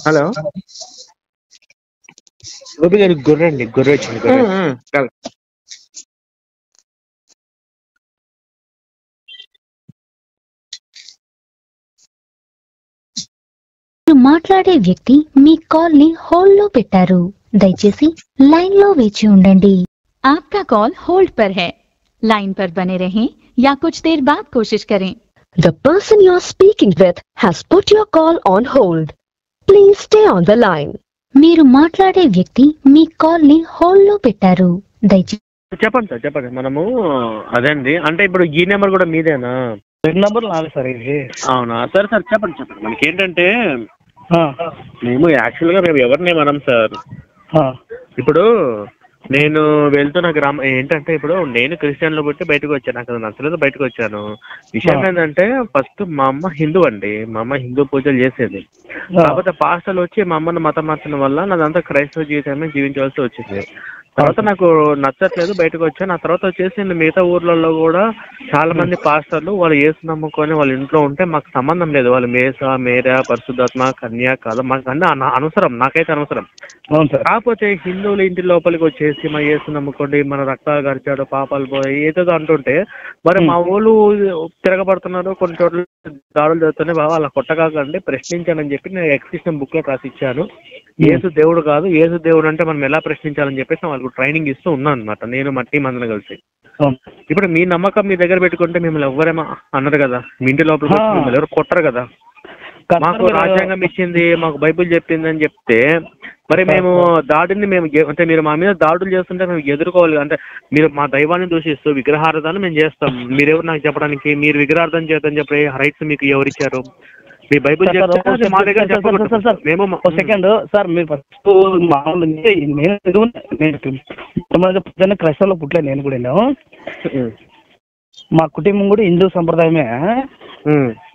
Hello Gopi గారి గొర్రె అండి, గొర్రె వచ్చింది గొర్రె. మీరు మాట్లాడే వ్యక్తి మీ కాల్ ని హోల్డ్ లో పెట్టారు. దయచేసి लाइन लो वेची ఉండండి. आपका कॉल होल्ड पर है, लाइन पर बने रहें या कुछ देर बाद कोशिश करें. The person you are speaking with has put your call on hold. Please stay on the line. మీరు మాట్లాడే వ్యక్తి మీ కాల్ ని హోల్డ్ లో పెట్టారు. దయచేసి చెప్పండి సార్, చెప్పండి. మనము అదే అండి, అంటే ఇప్పుడు ఈ నెంబర్ కూడా మీదేనా? నెంబర్ నాది సార్ ఇది. అవునా? సరే సార్, చెప్పండి చెప్పండి. మనకి ఏంటంటే మేము యాక్చువల్గా మేము ఎవరిని మనం సార్, ఇప్పుడు నేను వెళ్తున్న గ్రామం ఏంటంటే, ఇప్పుడు నేను క్రిస్టియన్లో పుట్టి బయటకు వచ్చాను, నాకు అది నచ్చలేదు, బయటకు వచ్చాను. విషయం ఏంటంటే, ఫస్ట్ మా అమ్మ హిందూ అండి, మా అమ్మ హిందూ పూజలు చేసేది. కాకపోతే పాస్టర్లు వచ్చి మా అమ్మను మతం మార్చడం వల్ల నాదంతా క్రైస్తవ జీవితమే జీవించవలసి వచ్చింది. తర్వాత నాకు నచ్చట్లేదు, బయటకు వచ్చాను. ఆ తర్వాత వచ్చేసి నేను మిగతా ఊర్లలో కూడా చాలా మంది పాస్టర్లు వాళ్ళు యేసు నమ్ముకొని వాళ్ళ ఇంట్లో ఉంటే మాకు సంబంధం లేదు, వాళ్ళు మేరా పరిశుద్ధాత్మ కన్యా కాలం మాకు అన్నీ అనవసరం, నాకైతే అనవసరం. కాకపోతే హిందువులు ఇంటి లోపలికి వచ్చేసి మా యేసు నమ్ముకోండి, మన రక్తాలు గరిచాడు, పాపాలు పోయి ఏదో అంటుంటే, మరి మా ఊళ్ళు తిరగబడుతున్నారు, కొన్ని చోట్ల దాడులు జరుగుతున్నాయి. బాబా అలా కొట్టగాకండి, ప్రశ్నించానని చెప్పి నేను ఎక్స్క్రిప్షన్ బుక్ లో రాసిచ్చాను. యేసు దేవుడు కాదు, యేసు దేవుడు అంటే మనం ఎలా ప్రశ్నించాలని చెప్పేసి వాళ్ళకు ట్రైనింగ్ ఇస్తూ ఉన్నాను అనమాట, నేను మా టీం అందరం కలిసి. ఇప్పుడు మీ నమ్మకం మీ దగ్గర పెట్టుకుంటే మిమ్మల్ని ఎవరేమో అన్నారు కదా, మీ ఇంటి లోపల మిమ్మల్ని ఎవరు కొట్టరు కదా. మాకు రాజ్యాంగం ఇచ్చింది, మాకు బైబిల్ చెప్పింది అని చెప్తే మరి మేము దాడిని అంటే మీరు మా మీద దాడులు చేస్తుంటే మేము ఎదుర్కోవాలి. అంటే మీరు మా దైవాన్ని దూషిస్తూ విగ్రహార్థాన్ని మేము చేస్తాం, మీరెవరు నాకు చెప్పడానికి? మీరు విగ్రహార్థం చేద్దని చెప్పే రైట్స్ మీకు ఎవరిచ్చారు? మీ బైబిల్ మా దగ్గర మేము సెకండ్ సార్, మీరు ఫస్ట్ మామూలు నేను క్రైస్తవులో పుట్టలే, నేను కూడా వెళ్ళాము. మా కుటుంబం కూడా హిందూ సంప్రదాయమే.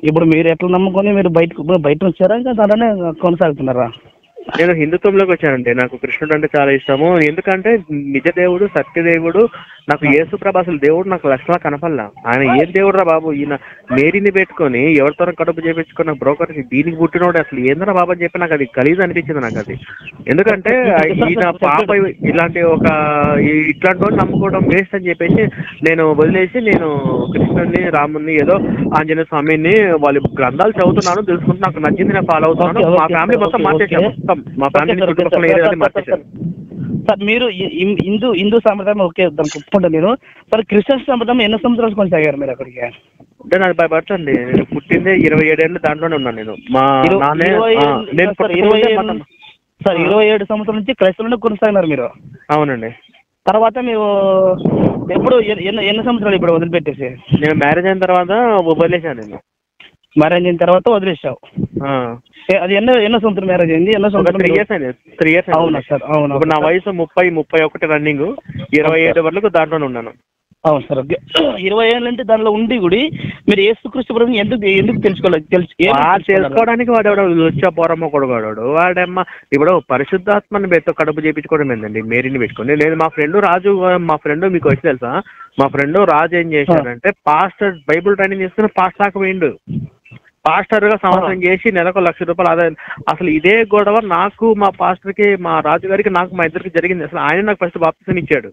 ఇప్పుడు మీరు ఎట్లా నమ్ముకొని మీరు బయట వచ్చారా, ఇంకా దాంట్లోనే కొనసాగుతున్నారా? నేను హిందుత్వంలోకి వచ్చానండి. నాకు కృష్ణుడు అంటే చాలా ఇష్టము. ఎందుకంటే నిజ దేవుడు, సత్యదేవుడు, నాకు యేసు ప్రభు అసలు దేవుడు నాకు లక్షలా కనపల్లా. ఆయన ఏం దేవుడు రా బాబు, ఈయన మేరీని పెట్టుకొని ఎవరితో కడుపు చేపించుకున్న బ్రోకర్కి దీనికి పుట్టినోడు అసలు ఏందరా బాబు అని చెప్పి నాకు అది గలీజ్ అనిపించింది నాకు అది. ఎందుకంటే ఈయన పాప ఇట్లాంటి వాళ్ళు నమ్ముకోవడం వేస్ట్ అని చెప్పేసి నేను వదిలేసి నేను కృష్ణుడిని, రాముడిని, ఏదో ఆంజనేయ స్వామిని వాళ్ళ గ్రంథాలు చదువుతున్నాను, తెలుసుకుంటూ నాకు నచ్చింది నేను ఫాలో అవుతున్నాను. మా ఫ్యామిలీ మొత్తం మార్చేసాను, మా ఫ్యామిలీ చుట్టుపక్కల ఏరియాని మార్చేసాను. సార్ మీరు హిందూ సాంప్రదాయం ఓకే దానికి ఒప్పుకుంటాను నేను. సార్ క్రిస్టియన్ సాంప్రదాయం ఎన్ని సంవత్సరాలు కొనసాగారు మీరు అక్కడికి? అంటే నాకు బై బర్త్ అండి, నేను పుట్టిందే 27 ఏళ్ళు దాంట్లోనే ఉన్నాను నేను. మా నాన్న 27 సంవత్సరాల నుంచి క్రైస్తవులనే కొనసాగినారు మీరు? అవునండి. తర్వాత మీరు ఎప్పుడు ఎన్ని సంవత్సరాలు ఇప్పుడు వదిలిపెట్టేసి? నేను మ్యారేజ్ అయిన తర్వాత వదిలేసాను. నేను మ్యారేజ్ అయిన తర్వాత వదిలేసావు? అది ఎన్నో సంవత్సరం మ్యారేజ్ అయింది? 3 ఇయర్స్. అవునా సార్? అవును. నా వయసు 30-31 రన్నింగ్, 27 వరకు దాంట్లోనే ఉన్నాను. అవును సార్. 20 ఏళ్ళు అంటే దానిలో ఉండి కూడా మీరు యేసుక్రీస్తు ప్రభువుని ఎందుకు తెలుసుకోవడానికి వాడు వచ్చా పోరమ్మ కొడుకోడు వాడమ్మ. ఇప్పుడు పరిశుద్ధాత్మని కడుపు చేయించుకోవడం ఏంటండి, మేరీని పెట్టుకోండి. నేను మా ఫ్రెండ్ రాజు, మా ఫ్రెండ్ మీకు వచ్చి తెలుసా, మా ఫ్రెండ్ రాజు ఏం చేశాడంటే పాస్టర్ బైబుల్ ట్రైనింగ్ చేసుకుని పాస్టర్ పోయిండు. పాస్టర్ గా సంవత్సరం చేసి నెలకు ₹1,00,000 ఆదాయం. అసలు ఇదే గొడవ నాకు, మా పాస్టర్ కి, మా రాజు గారికి, నాకు, మా ఇద్దరికి జరిగింది. అసలు ఆయన నాకు ఫస్ట్ బాప్తిసం ఇచ్చాడు.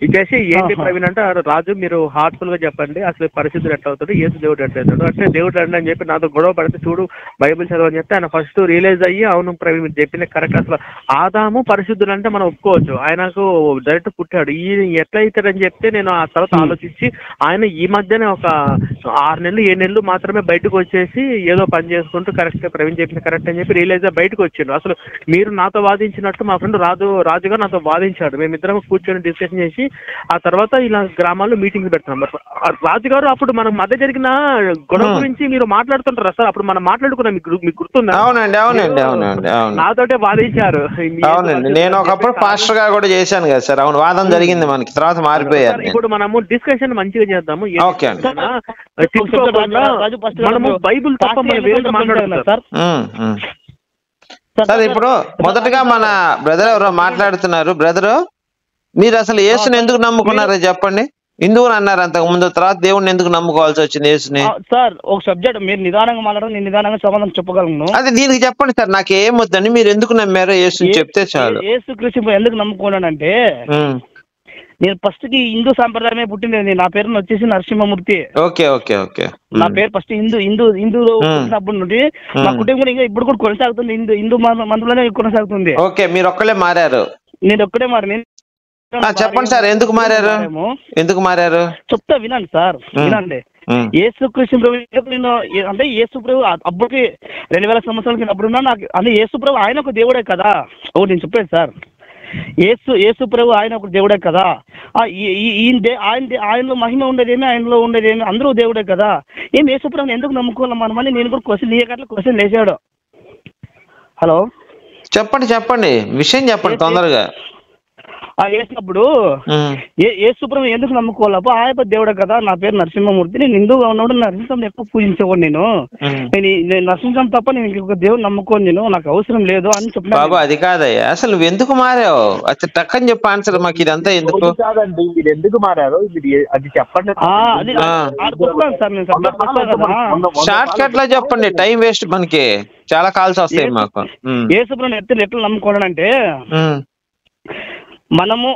ఇచ్చేసి ఏంటి ప్రవీణ్ అంటే, రాజు మీరు హార్ట్ఫుల్ గా చెప్పండి అసలు పరిశుద్ధుడు ఎట్లా అవుతాడు, యేసు దేవుడు ఎట్లా అవుతాడు అంటే, దేవుడు రండి అని చెప్పి నాతో గొడవ పడితే చూడు బైబిల్ చదవని చెప్తే ఆయన ఫస్ట్ రియలైజ్ అయ్యి అవును ప్రవీణ్ మీరు చెప్పింది కరెక్ట్, అసలు ఆదాము పరిశుద్ధుడు అంటే మనం ఒప్పుకోవచ్చు, ఆయనకు డైరెక్ట్ పుట్టాడు, ఈయన ఎట్లా అవుతాడని చెప్తే నేను ఆ తర్వాత ఆలోచించి ఆయన ఈ మధ్యనే ఒక 6 నెలలు 7 నెలలు మాత్రమే బయటకు వచ్చేసి ఏదో పని చేసుకుంటూ కరెక్ట్ ప్రవీణ్ చెప్పింది కరెక్ట్ అని చెప్పి రియలైజ్ అయ్యి బయటకు వచ్చిండు. అసలు మీరు నాతో వాదించినట్టు మా ఫ్రెండ్ రాజుగా నాతో వాదించాడు. మేమిద్దరం కూర్చొని డిస్కషన్ చేసి ఆ తర్వాత ఇలా గ్రామాల్లో మీటింగ్స్ పెడుతున్నాం. రాజుగారు అప్పుడు మనం మధ్య జరిగిన గొడవ గురించి మీరు మాట్లాడుతుంటారా సార్? అప్పుడు మనం మాట్లాడుకున్నాం, మీకు గుర్తుందా? అవునండి అవునండి అవునండి అవును, నాతోటే వాదించారు. అవునండి, నేను ఒకప్పుడు పాస్టర్ గా కూడా చేశాను కదా సార్. అవును, వాదం జరిగింది మనకి, తర్వాత మారిపోయారు. ఇప్పుడు మనము డిస్కషన్ మంచిగా చేద్దాము. ఓకే అండి. మనము బైబుల్ తప్ప మనం వేరే మాట్లాడుతున్నాం సార్. సార్ ఇప్పుడు మొదటగా మన బ్రదర్ ఎవరో మాట్లాడుతున్నారు. బ్రదరు మీరు అసలు యేసుని ఎందుకు నమ్ముకున్నారో చెప్పండి. హిందువుని అన్నారు అంతకు ముందు, తర్వాత దేవుడిని ఎందుకు నమ్ముకోవాల్సి వచ్చింది యేసుని? సార్ ఒక సబ్జెక్ట్ మీరు నిదానంగా మాట్లాడడం, నేను నిదానంగా సమాధానం చెప్పగలను. అదే దీనికి చెప్పండి సార్, నాకు ఏం వద్దని, మీరు ఎందుకు నమ్మారో యేసుని చెప్తే చాలు. యేసుక్రీస్తు ఎందుకు నమ్ముకున్నానంటే, నేను ఫస్ట్ కి హిందూ సాంప్రదాయమే పుట్టింది. నా పేరు వచ్చేసి నరసింహమూర్తి. Okay okay okay. నా పేరు ఫస్ట్ హిందూలో పుట్టినప్పటి నుండి మా కుటుంబం ఇంకా ఇప్పుడు కూడా కొనసాగుతుంది. హిందూ మందులోనే కొనసాగుతుంది. ఓకే, మీరు ఒక్కలే మారారు? నేను ఒక్కడే మారి. చెప్పండి సార్, ఎందుకు మారారు? ఎందుకు మారారు చెప్తా, వినండి సార్, వినండి. యేసుక్రీస్తు ప్రభు నేను అంటే యేసు ప్రభు అప్పటికి 2000 సంవత్సరాల కింద అప్పుడున్నా నాకు అంటే యేసు ప్రభు ఆయన ఒక దేవుడే కదా. ఓ నేను చెప్పేది సార్, యేసు ప్రభు ఆయన ఒక దేవుడే కదా. ఆయనలో మహిమ ఉండేదేమి, ఆయనలో ఉండేదేమి, అందరూ దేవుడే కదా. ఏం యేసు ప్రభుని ఎందుకు నమ్ముకోవాలి మనమని నేను కూడా క్వశ్చన్ వేసాడు. హలో, చెప్పండి విషయం చెప్పండి తొందరగా. వేసినప్పుడు యేసు ప్రభు ఎందుకు నమ్ముకోవాలప్ప, ఆయన దేవుడే కదా. నా పేరు నరసింహమూర్తి, నేను హిందువుగా ఉన్నప్పుడు నరసింహం ఎక్కువ పూజించేవాడు. నేను నరసింహం తప్ప నేను ఇంకొక దేవుడు నమ్ముకోను, నేను నాకు అవసరం లేదు అని చెప్పిన. బాబు అది కాదయ్యా, అసలు నువ్వు ఎందుకు మారావు? అసలు టక్కని చెప్పు ఆన్సర్. మాకు ఇదంతా ఎందుకు కాదండి, మీరు ఎందుకు మారారు అది చెప్పండి. షార్ట్ కట్ లో చెప్పండి, టైం వేస్ట్, మనకి చాలా కాల్స్ వస్తాయి మాకు. యేసు ప్రభు ఎట్లా నమ్ముకోవాలంటే, మనము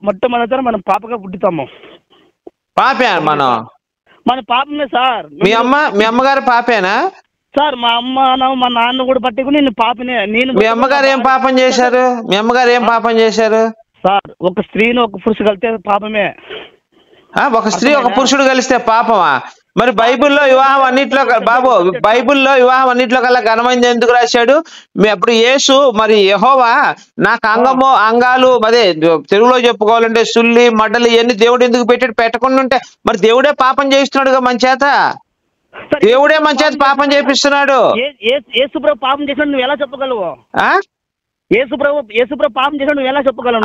మొట్టమొదట మనం పాపగా పుట్టుతాము. పాపే మన పాపమే సార్. మీ అమ్మగారు పాపేనా సార్? మా అమ్మ మా నాన్న కూడా పట్టుకుని నేను పాపనే. మీ అమ్మగారు ఏం పాపం చేశారు? సార్, ఒక స్త్రీని ఒక పురుషుడు కలిస్తే పాపమే. ఒక స్త్రీ ఒక పురుషుడు కలిస్తే పాపమా? మరి బైబిల్లో వివాహం అన్నిట్లో కల్లా ఘనమైంది ఎందుకు రాశాడు? అప్పుడు యేసు మరి యెహోవా నాకు అంగాలు అదే తెలుగులో చెప్పుకోవాలంటే సుల్లి మడ్డలు ఇవన్నీ దేవుడు ఎందుకు పెట్టకుండా ఉంటే మరి దేవుడే పాపం చేయిస్తున్నాడుగా మన చేత. దేవుడే మన చేత పాపం చేపిస్తున్నాడు. యేసుప్రభు పాపం చేసినాడు నువ్వు ఎలా చెప్పగలవు? యేసుప్రభు పాపం చేసినాడు నువ్వు ఎలా చెప్పగలవు?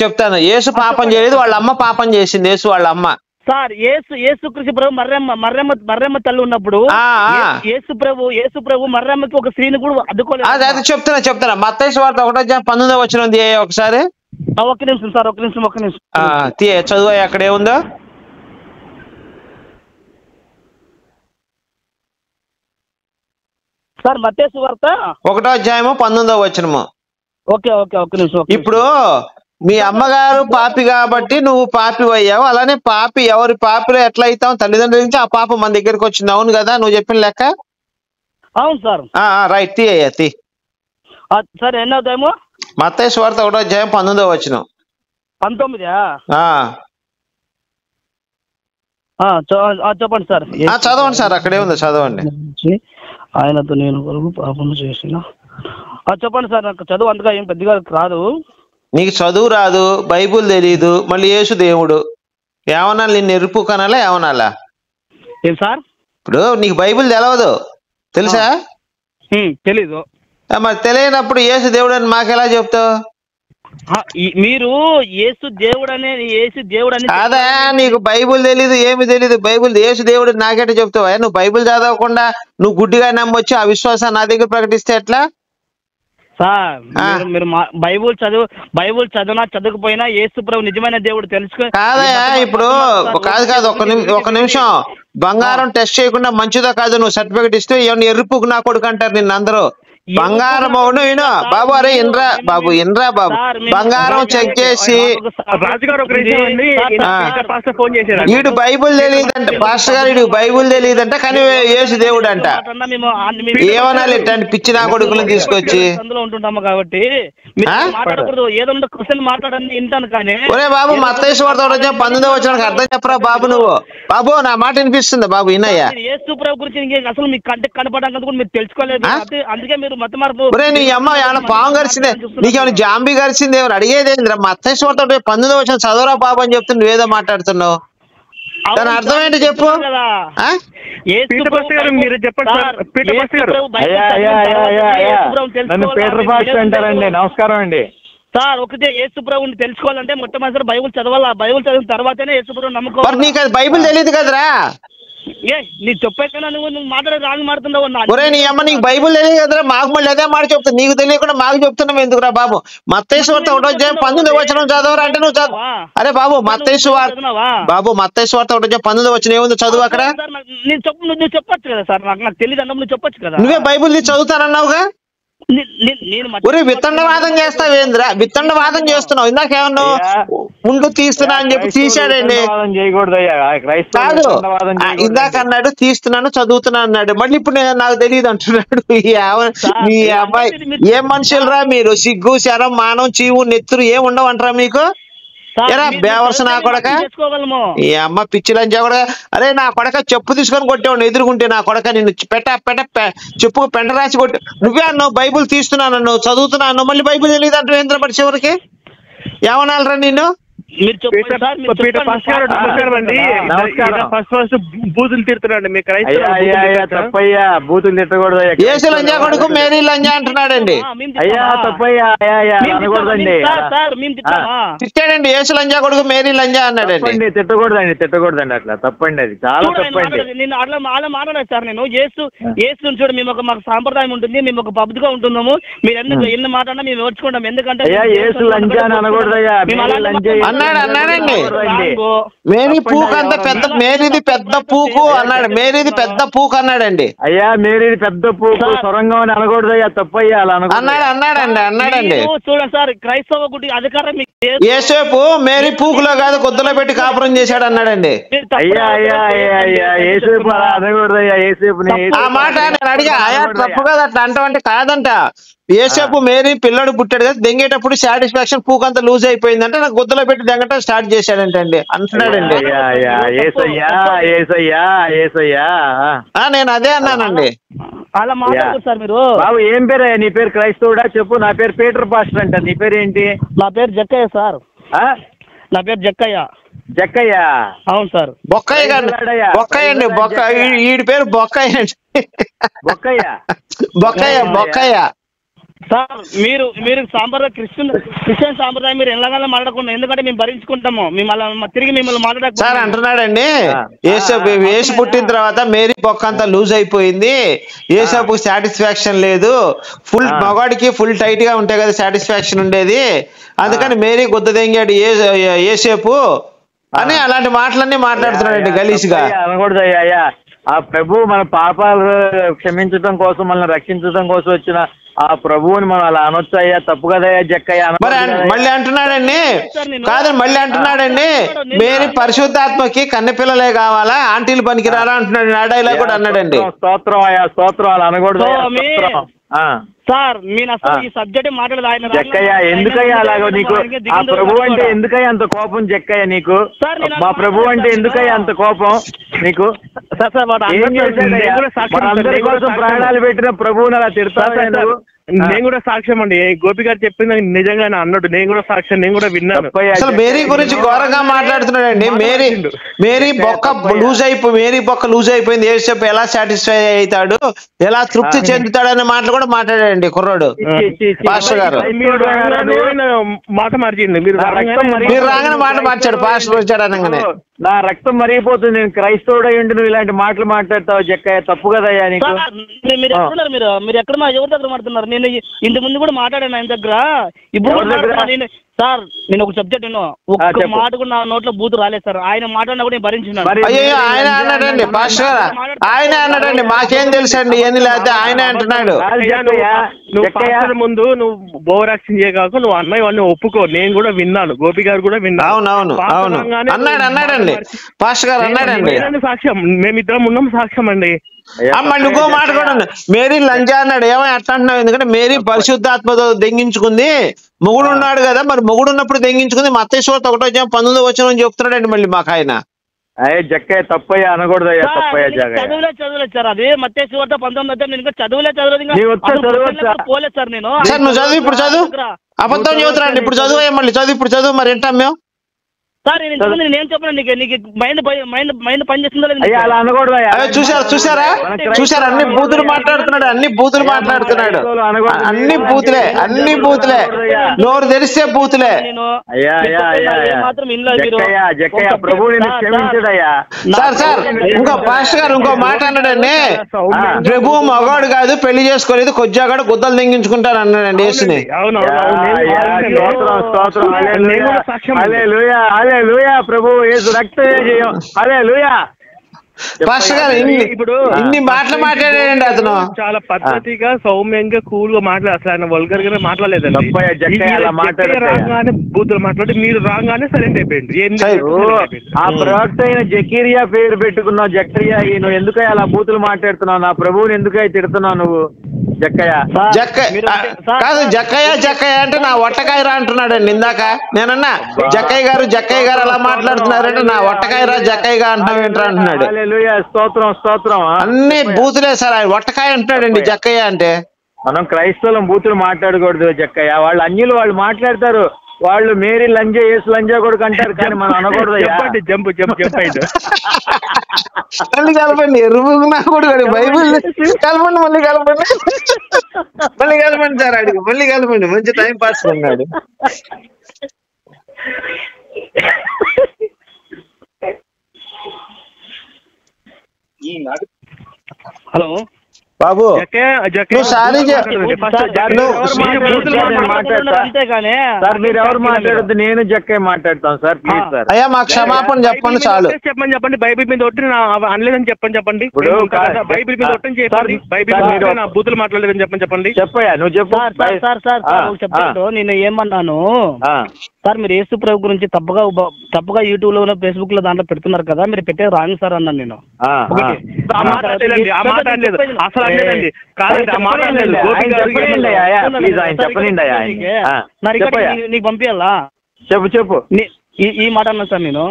చెప్తాను. యేసు పాపం చేయలేదు, వాళ్ళ అమ్మ పాపం చేసింది. యేసు వాళ్ళ అమ్మ సార్. యేసుక్రీస్తు ప్రభు మర్రెమ్మ తల్లి ఉన్నప్పుడు యేసు ప్రభు మర్రెమ్మకి ఒక స్త్రీని కూడా అడ్డుకోలేదు. అదే చెప్తాను. మత్తయి సువార్త 1:19 వచనం ఒకసారి. ఒక్క నిమిషం సార్, ఒక్క నిమిషం చదువు, అక్కడ ఏముందో. సార్ మత్తయి సువార్త 1:19 వచనము. ఓకే, ఒక్క నిమిషం. ఇప్పుడు మీ అమ్మగారు పాపి కాబట్టి నువ్వు పాపి అయ్యావు, అలానే ఎవరి పాపిలో ఎట్లా అవుతావు తల్లిదండ్రుల నుంచి ఆ పాప మన దగ్గరికి వచ్చింది. అవును కదా నువ్వు చెప్పిన లెక్క? అవును సార్. రైట్, తీ సార్. ఎన్నో అధ్యాయము? మత్తయి సువార్త 1:19 వచనం. 19? చెప్పండి సార్. చదవండి సార్, అక్కడే ఉందా చదవండి. ఆయనతో నేను కొరకు పాపం చేసిన. చెప్పండి సార్, నాకు చదువు అంతగా ఏం పెద్దగా రాదు. నీకు చదువు రాదు, బైబుల్ తెలీదు, మళ్ళీ యేసు దేవుడు ఏమన్నా నిన్ను ఎరుపు కనాలా ఏమనాలా? ఏం సార్? ఇప్పుడు నీకు బైబుల్ తెలవదు తెలుసా? తెలీదు. మరి తెలియనప్పుడు యేసు దేవుడు అని మాకెలా చెప్తావు? మీరు యేసు దేవుడు అదే, నీకు బైబుల్ తెలీదు, ఏమి తెలీదు. యేసు దేవుడు నాకేట చెప్తావా? నువ్వు బైబుల్ చదవకుండా నువ్వు గుడ్డిగా నమ్మొచ్చి ఆ విశ్వాసాన్ని నా దగ్గర ప్రకటిస్తే ఎట్లా? సార్ మీరు బైబుల్ చదివినా చదవకపోయినా యేసు ప్రభు నిజమైన దేవుడు తెలుసుకో. కాదయా, ఇప్పుడు కాదు ఒక నిమిషం. బంగారం టెస్ట్ చేయకుండా మంచిదో కాదు నువ్వు సర్టిఫికెట్ ఇస్తే ఎరుపుకు నా కొడుకు అంటారు నిన్ను అందరూ. బంగారం అవును విను బాబు, అరే ఇన్రా బాబు బంగారం చెక్ చేసి వీడు బైబుల్ తెలియదంట పాస్టర్ గారు, వీడికి బైబుల్ తెలియదంట కానీ యేసు దేవుడు అంట. ఏమనాలి ఇట్లాంటి పిచ్చి నా కొడుకులను తీసుకొచ్చి? ఉంటుంటాము కాబట్టి ఏదో క్వశ్చన్ మాట్లాడండి వింటాను కానీ. ఒరే బాబు, మత్తయి సువార్త 19 వచనానికి అర్థం చెప్పరా బాబు నువ్వు? బాబు నా మాట వినిపిస్తుంది బాబు, వినయ్యా. యేసు ప్రభు గురించి అసలు మీకు కంటే కనపడక మీరు తెలుసుకోలేదు, అందుకే మీరు మత మార్పు. నీ అమ్మ ఏమైనా పాము గరిచిందే, నీకేమైనా జాంబీ గరిచింది, ఏమైనా అడిగేదేంద్రా? మత్తయి సువార్త 19 వచనం చదవరా బాబు అని చెప్తే నువ్వేదో మాట్లాడుతున్నావు. దాని అర్థం ఏంటి చెప్పు? మీరు చెప్పండి సార్. నన్ను పీటర్ పాస్టర్ అంటారండి. నమస్కారం అండి సార్. ఒకటే యేసు ప్రభుని తెలుసుకోవాలంటే మొట్టమొదటి బైబుల్ చదవాలా. బైబుల్ చదివిన తర్వాతనే యేసు ప్రభుని నమ్ముకోవాలి. నీకు అది బైబుల్ తెలియదు కదరా? నీకు చెప్పేకన్నా నువ్వు మాట్లాడే రాంగ్ మాడుతున్నావు. ఒరే నీ అమ్మ నీకు బైబుల్ తెలియదు కదరా, మాకు మళ్ళీ అదే మాట చెప్తా. నీకు తెలియకుండా మాకు చెప్తున్నావు ఎందుకురా బాబు? మత్తయి సువార్త 1:19 చదవరా అంటే నువ్వు చదువు. అరే బాబు మత్తయి సువార్త, బాబు మత్తయి సువార్త 1:19 ఏముంది చదువు అక్కడ. నువ్వు చెప్పొచ్చు కదా సార్, నాకు తెలియదు అన్నప్పుడు నువ్వు చెప్పొచ్చు కదా. నువ్వే బైబుల్ చదువుతానన్నావుగా. ఒరే విత్తండవాదం చేస్తావేంద్రా, విత్తండవాదం చేస్తున్నావు. ఇందాకేమన్నావు ముందు తీస్తున్నా అని చెప్పి తీసాడండి. కాదు ఇందాక అన్నాడు తీస్తున్నాను చదువుతున్నా అన్నాడు, మళ్ళీ ఇప్పుడు నాకు తెలియదు అంటున్నాడు. మీ అబ్బాయి ఏం మనుషులరా మీరు? సిగ్గు శరం మానం చీవు నెత్తురు ఏం ఉండవు అంటారా మీకు? ఎరా బేవర్స్ నా కొడక, ఈ అమ్మ పిచ్చిలంచా కొడక. అరే నా కొడక చెప్పు తీసుకొని కొట్టేవాడు ఎదురుకుంటే, నా కొడక నిన్ను చెప్పు పెంట రాసి కొట్టి. నువ్వే అన్నావు బైబుల్ తీస్తున్నాను చదువుతున్నాను, మళ్ళీ బైబుల్ తెలియదు అంటే ఏంద్ర పడి చివరికి ఏమనాలరా నిన్ను? బూతులు తిడుతున్నాడు మీకు. తప్పయ్యా బూతులు తిట్టకూడదు. యేసు లంజా కొడుకు మేరీ లంజా అంటున్నాడండి. అయ్యా తప్పయ్యా అనకూడదండి. తిట్టాడండి యేసు లంజా కొడుకు మేరీ లంజా అన్నాడండి. తిట్టకూడదండి అట్లా తప్పండి, అది చాలా తప్పండి. నేను అట్లా మాట్లాడలేదు సార్. నేను యేసు చూడు మేము మాకు సాంప్రదాయం ఉంటుంది, మేము ఒక పద్ధతిగా ఉంటున్నాము. మీరు ఎన్ని మాట్లాడినా మేము ఓర్చుకుంటాం. ఎందుకంటే యేసు లంజా అని అనకూడదయ్యా. అన్నాడండి మేరీ పూకు అంత పెద్ద, మేరీది పెద్ద పూకు అన్నాడు. మేరీది పెద్ద పూకు అన్నాడండి. అయ్యా మేరీది పెద్ద పూకు సొరంగం అని అనకూడదయ్యా, తప్పయ్యా అలా అన్నాడండి. చూడండి సార్, క్రైస్తవ గుడి అధికారం యేసేపు మేరీ పూకులో కాదు కొద్దులో పెట్టి కాపురం చేశాడు అన్నాడండి. అయ్యా అయ్యా అయ్యా యేసేపు అలా అనకూడదయ్యా. యేసేపుని ఆ మాట నేను అడిగా, అయ్యా తప్పు కదా అట్లా అంటే కాదంట. యేసేపు మేరీ పిల్లడు పుట్టాడు కదా, దెంగేటప్పుడు సాటిస్ఫాక్షన్ పూకంతా లూజ్ అయిపోయిందంటే నాకు గుద్దలో పెట్టి దెంగటం స్టార్ట్ చేశాడంటండి అంటున్నాడండి. నేను అదే అన్నానండి. అలా మాట్లాడారు సార్ మీరు. బాబు ఏం పేరు? నీ పేరు క్రైస్తవుడా చెప్పు. నా పేరు పీటర్ పాస్టర్ అంట. నీ పేరు ఏంటి? నా పేరు జక్కయ్య సార్. నా పేరు జక్కయ్య. జక్కయ్య? అవును సార్. బొక్కయ్య గారు, బొక్కయ్య అండి. ఈడి పేరు బొక్కయ్య అండి. బొక్కయ్య బొక్కయ్య సార్. మీరు సాంప్రదాయ క్రిస్టియన్ సాంప్రదాయం మీరు ఎలాగైనా మాట్లాడకుండా, ఎందుకంటే మేము భరించుకుంటాము. తిరిగి మిమ్మల్ని మాట్లాడక సార్ అంటున్నాడండి. యేసు పుట్టిన తర్వాత మేరీ బొక్క అంతా లూజ్ అయిపోయింది, యేసుకు సాటిస్ఫాక్షన్ లేదు. ఫుల్ మగాడికి ఫుల్ టైట్ గా ఉంటే కదా సాటిస్ఫాక్షన్ ఉండేది, అందుకని మేరీ గుద్ద దెంగాడు యేసేపు అని అలాంటి మాటలన్నీ మాట్లాడుతున్నాడండి గలీజ్గా. అనకూడదయ్యా. ఆ ప్రభు మన పాపాలు క్షమించడం కోసం, మనల్ని రక్షించడం కోసం వచ్చిన ఆ ప్రభువుని మనం అలా అనొచ్చయ్యా, తప్పు కదయ్యా జక్కయ్య. మళ్ళీ అంటున్నాడండి, కాదు మళ్ళీ అంటున్నాడండి, మేరీ పరిశుద్ధాత్మకి కన్నెపిల్లలే కావాలా, ఆంటీలు పనికిరాలా అంటున్నాడు. ఆ డైలాగ్ కూడా అన్నాడండి. స్తోత్రం అయ్యా, స్తోత్రం. అలా అనకూడదు సార్. నేను అసలు ఈ సబ్జెక్ట్ మాట్లాడదు ఆయన. జక్కయ్య ఎందుకయ్యా అలాగో నీకు? ఆ ప్రభు అంటే ఎందుకయ్యా అంత కోపం జక్కయ్య నీకు? మా ప్రభు అంటే ఎందుకయ్యా అంత కోపం నీకు? అందరి కోసం ప్రాణాలు పెట్టిన ప్రభువుని అలా తిడతావు? నేను కూడా సాక్ష్యం అండి. గోపి గారు చెప్పింది నిజంగానే అన్నాడు. నేను కూడా సాక్ష్యం, నేను కూడా విన్నాను. అసలు మేరీ గురించి ఘోరంగా మాట్లాడుతున్నాడండి. మేరీ బొక్క లూజ్ అయిపోయింది, యేసేపు ఎలా సాటిస్ఫై అవుతాడు, ఎలా తృప్తి చెందుతాడు అనే మాటలు కూడా మాట్లాడాడండి కుర్రాడు పాస్టర్ గారు. మాట మార్చింది. మీరు రాగానే మాట మార్చాడు పాస్టర్ వచ్చాడు అనగానే. నా రక్తం మరిగిపోతుంది. నేను క్రైస్తవుడు అయ్యుండి నువ్వు ఇలాంటి మాటలు మాట్లాడతావు జక్కయ్య, తప్పు కదయ్యా నీకు. మీరు ఎక్కడ ఎవరి దగ్గర మాట్లాడుతున్నారు? నేను ఇంత ముందు కూడా మాట్లాడాను ఆయన దగ్గర. ఇప్పుడు సార్ నేను ఒక సబ్జెక్ట్ ఒక్క మాట కూడా నా నోట్లో బూతు రాలేదు సార్. ఆయన మాట్లాడినా కూడా నేను భరించినాను. ఆయన అన్నాడండి పాస్టర్ గారు, ఆయన అన్నాడండి. మాకేం తెలుసండి ఏమి లేకపోతే ఆయన అంటున్నాడు. ముందు నువ్వు ఓవరాక్షన్ చేయగాక నువ్వు అన్నయ్య వాళ్ళని ఒప్పుకో. నేను కూడా విన్నాను, గోపి గారు కూడా విన్నాను. అవును అన్నాడండి పాస్టర్ గారు అన్నాడండి. సాక్ష్యం మేమిద్దరం ఉన్నాం, సాక్ష్యం అండి. మళ్ళీ ఇంకో మాట కూడా మేరీ లంజా అన్నాడు. ఏమో అట్లా అంటున్నావు? ఎందుకంటే మేరీ పరిశుద్ధాత్మతో దెంగించుకుంది, మొగుడు ఉన్నాడు కదా, మరి మొగుడు ఉన్నప్పుడు దెంగించుకుంది. మత్తయి సువార్త 1:19 అని చెప్తున్నాడండి మళ్ళీ మాకు ఆయన. జక్కయ్య తప్పయ్యా అనకూడదయ్యా, తప్పయ్యా. చదవలేదు సార్. అదే మత్తయి సువార్త 19 నేను చదవలేదు. పోలేదు సార్ నేను. సార్ నువ్వు చదువు, ఇప్పుడు చదువు. అబద్ధం చదువుతున్నాడు ఇప్పుడు చదువు. మళ్ళీ చదువు, ఇప్పుడు చదువు. మరి ఏంటా మేము సార్ నేను చెప్పను, నీకు మైండ్ పని చేస్తుందా లేదు? అయ్యా అలా అనకూడదు. చూసారా అన్ని బూతులు మాట్లాడుతున్నాడు, అన్ని బూతులు మాట్లాడుతున్నాడు, అన్ని బూతులే నోరు తెరిస్తే బూతులే. జక్కయ్య ప్రభు నిన్ను క్షమించడయ్యా. సార్ ఇంకో పాస్టర్ గారు ఇంకో మాట అన్నాడండి, ప్రభు మగాడు కాదు, పెళ్లి చేసుకోలేదు, కొద్దిగా గుద్దలు తెంగించుకుంటారు అన్నాడండి యేసుని. ప్రభు యేసు రక్తమే జయం. హల్లెలూయా. పాస్టర్ గారు ఇన్ని మాటలు మాట్లాడాడండి అతను. చాలా పద్ధతిగా సౌమ్యంగా కూల్ గా మాట్లాడు, అసలు ఆయన వల్గర్ గా మాట్లాడలేదండి. రాగానే బూతులు మాట్లాడి మీరు రాగానే సైలెంట్ అయిపోయింది. ఆ ప్రవక్త అయిన జకరియా పేరు పెట్టుకున్నావు. జకరియా నువ్వు ఎందుకై అలా బూతులు మాట్లాడుతున్నావు? నా ప్రభువుని ఎందుకై తిడుతున్నావు నువ్వు? కాదు జక్కయ్య అంటే నా ఒట్టకాయరా అంటున్నాడండి ఇందాక. నేనన్నా జక్కయ్య గారు అలా మాట్లాడుతున్నారంటే నా ఒట్టకాయరా జక్కయ్యగా అంటాం ఏంట్రా అంటున్నాడు. స్తోత్రం. అన్ని బూతులే సార్, ఆయన ఒట్టకాయ అంటున్నాడండి జక్కయ్య అంటే. మనం క్రైస్తవులం బూతులు మాట్లాడకూడదు జక్కయ్య. వాళ్ళు అన్యులు, వాళ్ళు మాట్లాడతారు. వాళ్ళు మేరీ లంజా యేసు లంజా కొడుకు అంటారు, కానీ మనం అనకూడదు. చెప్పండి మళ్ళీ కలపండి, ఎరువునా కూడా బైబుల్ కలపండి, మళ్ళీ కలపండి సార్, అడిగి మళ్ళీ కలపండి, మంచి టైం పాస్ అన్నాడు. హలో బాబు సార్ మీరు ఎవరు మాట్లాడద్దు, నేను జక్కయ్య మాట్లాడతాను సార్. Please sir. అయ్యా మాకు క్షమాపణ చెప్పండి చాలు. చెప్పండి బైబిల్ మీద ఒట్టి అనలేదని చెప్పండి. బైబిల్ మీద ఒట్టని చెప్పండి, బైబిల్ మీద బూతులు మాట్లాడలేదని చెప్పండి. చెప్పయ్యా నువ్వు చెప్పు. చెప్పాడు. నేను ఏమన్నాను సార్, మీరు యేసు ప్రభు గురించి తప్పుగా యూట్యూబ్ లో ఫేస్బుక్ లో దాంట్లో పెడుతున్నారు కదా, మీరు పెట్టే రాంగ్ సార్ అన్నాను నేను. నీకు పంపించాలా? చెప్పు. ఈ మాట అన్నా సార్ నేను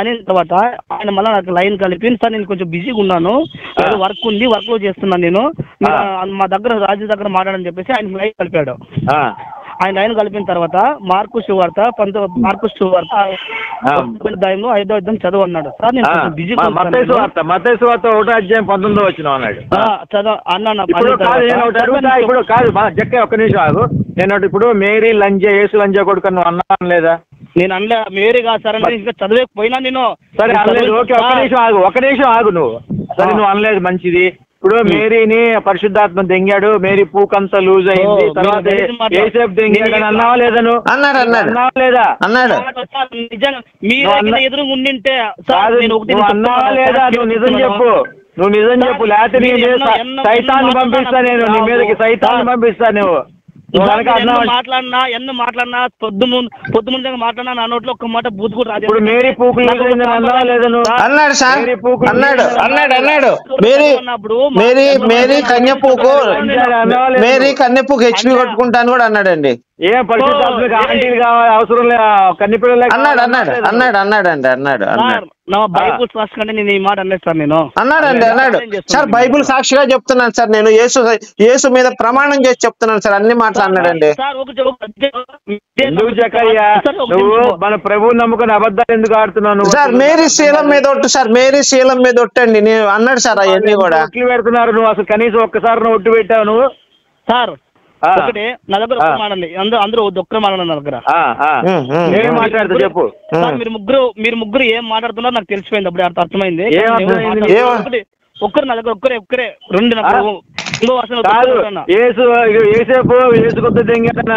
అని తర్వాత ఆయన మళ్ళీ నాకు లైన్ కలిపి, సార్ నేను కొంచెం బిజీగా ఉన్నాను, వర్క్ ఉంది, వర్క్ లో చేస్తున్నాను నేను, మా దగ్గర రాజు దగ్గర మాట్లాడని చెప్పేసి ఆయన లైన్ కలిపాడు. ఆయన లైన్ కలిపిన తర్వాత మార్కు సువార్త 5వ చదువు అన్నాడు. సార్ నేను కొంచెం బిజీగా మత్తయి సువార్త 1వ అధ్యాయం 19వ వచనం అన్నాడు. చదువు అన్నాను. ఇప్పుడు కాదు జక్కయ్య, ఒక్క నిమిషం ఆగు. నేను ఇప్పుడు మేరీ లంజా యేసు లంజా కొడుకు నువ్వు అన్నాను లేదా? నేను అనలే, మేరీ కాదు సార్ అంటే ఇంకా చదివేకపోయినా నేను. సరే అనలేదు, ఓకే, ఒక నిమిషం ఆగు నువ్వు. సరే నువ్వు అనలేదు, మంచిది. ఇప్పుడు మేరీని పరిశుద్ధాత్మ దెంగాడు, మేరీ పూకంతా లూజ్ అయింది, తర్వాత ఏసేపు దెంగాడు అని అన్నావా లేదా? నువ్వు అన్నావా లేదా? అన్నాడు. ఎదురు ఉండింటే నువ్వు అన్నావా లేదా? నువ్వు నిజం చెప్పు, లేకపోతే నీ మీద సైతాన్ని పంపిస్తా, నేను నీ మీదకి సైతాన్ని పంపిస్తా. నువ్వు మాట్లాడినా పొద్దు ముందు మాట్లాడినా నా నోట్లో ఒక్క మాట బూత్ కూడా రాదు. ఇప్పుడు మేరీ పూకు అన్నాడు సార్, అన్నాడు మేరీ కన్యపూకు హెచ్పి కొట్టుకుంటాను కూడా అన్నాడండి. ఏం పరిశుద్ధాత్మక ఆంటీలు కావాలి, అవసరం కన్నిపిల్లలు అన్నాడు. బైబుల్ సాక్షిగా నేను ఈ మాట అనలేదు సార్. నేను అన్నాడు సార్, బైబుల్ సాక్షిగా చెప్తున్నాను సార్, నేను యేసు మీద ప్రమాణం చేసి చెప్తున్నాను సార్, అన్ని మాటలు అన్నాడండి. ఎందుకు జక్కయ్య నువ్వు మన ప్రభువు నమ్ముకుని అబద్ధాలు ఎందుకు ఆడుతున్నావు సార్? మేరీ శీలం మీద ఒట్టు సార్, మేరీ శీలం మీద ఒట్టండి నేను అన్నాడు సార్. అవన్నీ కూడా ఒట్లు పెడుతున్నారు. నువ్వు అసలు కనీసం ఒక్కసారి నువ్వు ఒట్టు పెట్టావు నువ్వు? సార్ ఒకటి నా దగ్గర ఒక్క మాడండి, అందరూ ఒక్క మాడండి నా దగ్గర. ఏం మాట్లాడుతూ చెప్పు. మీరు ముగ్గురు ఏం మాట్లాడుతున్నారో నాకు తెలిసిపోయింది, అప్పుడు అర్థమైంది. ఒక్కరు నా దగ్గర ఒక్కరే రెండు నాకు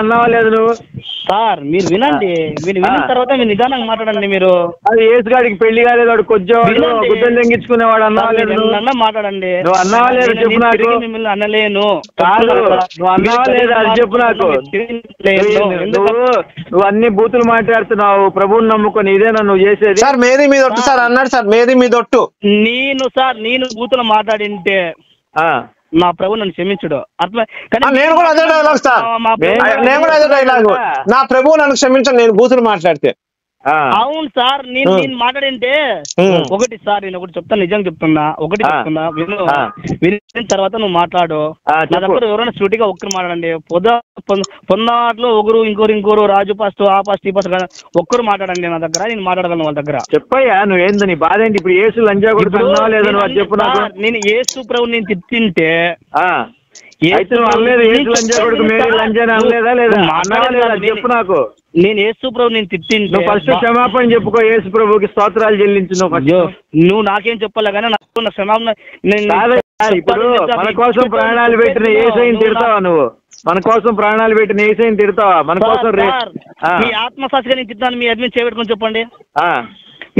అన్నావా లేదు నువ్వు? సార్ మీరు వినండి, మీరు విన్న తర్వాత మీరు నిదానంగా మాట్లాడండి. మీరు అది ఏసుగాడికి పెళ్లి కాలేదు, వాడు కొంచెం గుడ్డలు తెంగించుకునేవాడు అన్నావా లేదు? అన్నా మాట్లాడండి. నువ్వు అన్నావా లేదు చెప్పు నాకు. మిమ్మల్ని అనలేను. కాదు నువ్వు అన్నావా లేదు అది చెప్పు నాకు. నువ్వు అన్ని బూతులు మాట్లాడుతున్నావు, ప్రభువుని నమ్ముకొని, ఇదేనా నువ్వు చేసేది? సార్ మేరీ మీద ఒట్టు సార్ అన్నాడు సార్, మేరీ మీద ఒట్టు. నేను బూతులు మాట్లాడింటే నా ప్రభు నన్ను క్షమించడు. అట్లా నేను కూడా అదే డైలాగ్ సార్, నేను కూడా అదే డైలాగ్, నా ప్రభు నన్ను క్షమించండి నేను బూతులు మాట్లాడితే. అవును సార్, నేను మాట్లాడింటే ఒకటి సార్, నేను ఒకటి చెప్తాను, నిజంగా చెప్తున్నా, ఒకటి చెప్తున్నా, విన్న తర్వాత నువ్వు మాట్లాడు. నా దగ్గర ఎవరైనా సూటిగా ఒక్కరు మాట్లాడండి. పొందాట్లో ఒకరు ఇంకోరు రాజు పాస్ట్ ఆ పాస్ట్ ఈ పాస్ట్ ఒక్కరు మాట్లాడండి నా దగ్గర, నేను మాట్లాడగలను వాళ్ళ దగ్గర. చెప్పయ్యా నువ్వేంది నీ బాధ ఏంటి? ఇప్పుడు యేసు లంజా కొడుతున్నావా లేదా నువ్వు అది చెప్పు నాకు. నేను యేసు ప్రభు నేను తిట్టింటే అయితే నువ్వు అనలేదు యేసు లంజా కొడుకు మేరీ లంజా అనలేదా లేదా? అన్నావా లేదా చెప్పు నాకు. నేను యేసు ప్రభు నేను తిట్టింటే నువ్వు ఫస్ట్ క్షమాపణ చెప్పుకో, యేసు ప్రభుకి స్తోత్రాలు చెల్లించు. నువ్వు నాకేం చెప్పాలి కానీ నాకు క్షమాపణ. ఇప్పుడు మన కోసం ప్రాణాలు పెట్టిన యేసయ్యని తిడతావా నువ్వు? మన కోసం ప్రాణాలు పెట్టిన యేసయ్యని తిడతావా? మన కోసం మీ ఆత్మసాక్షిగా నేను తిట్టాను, మీ అడ్మిన్ చేయబెట్టుకొని చెప్పండి.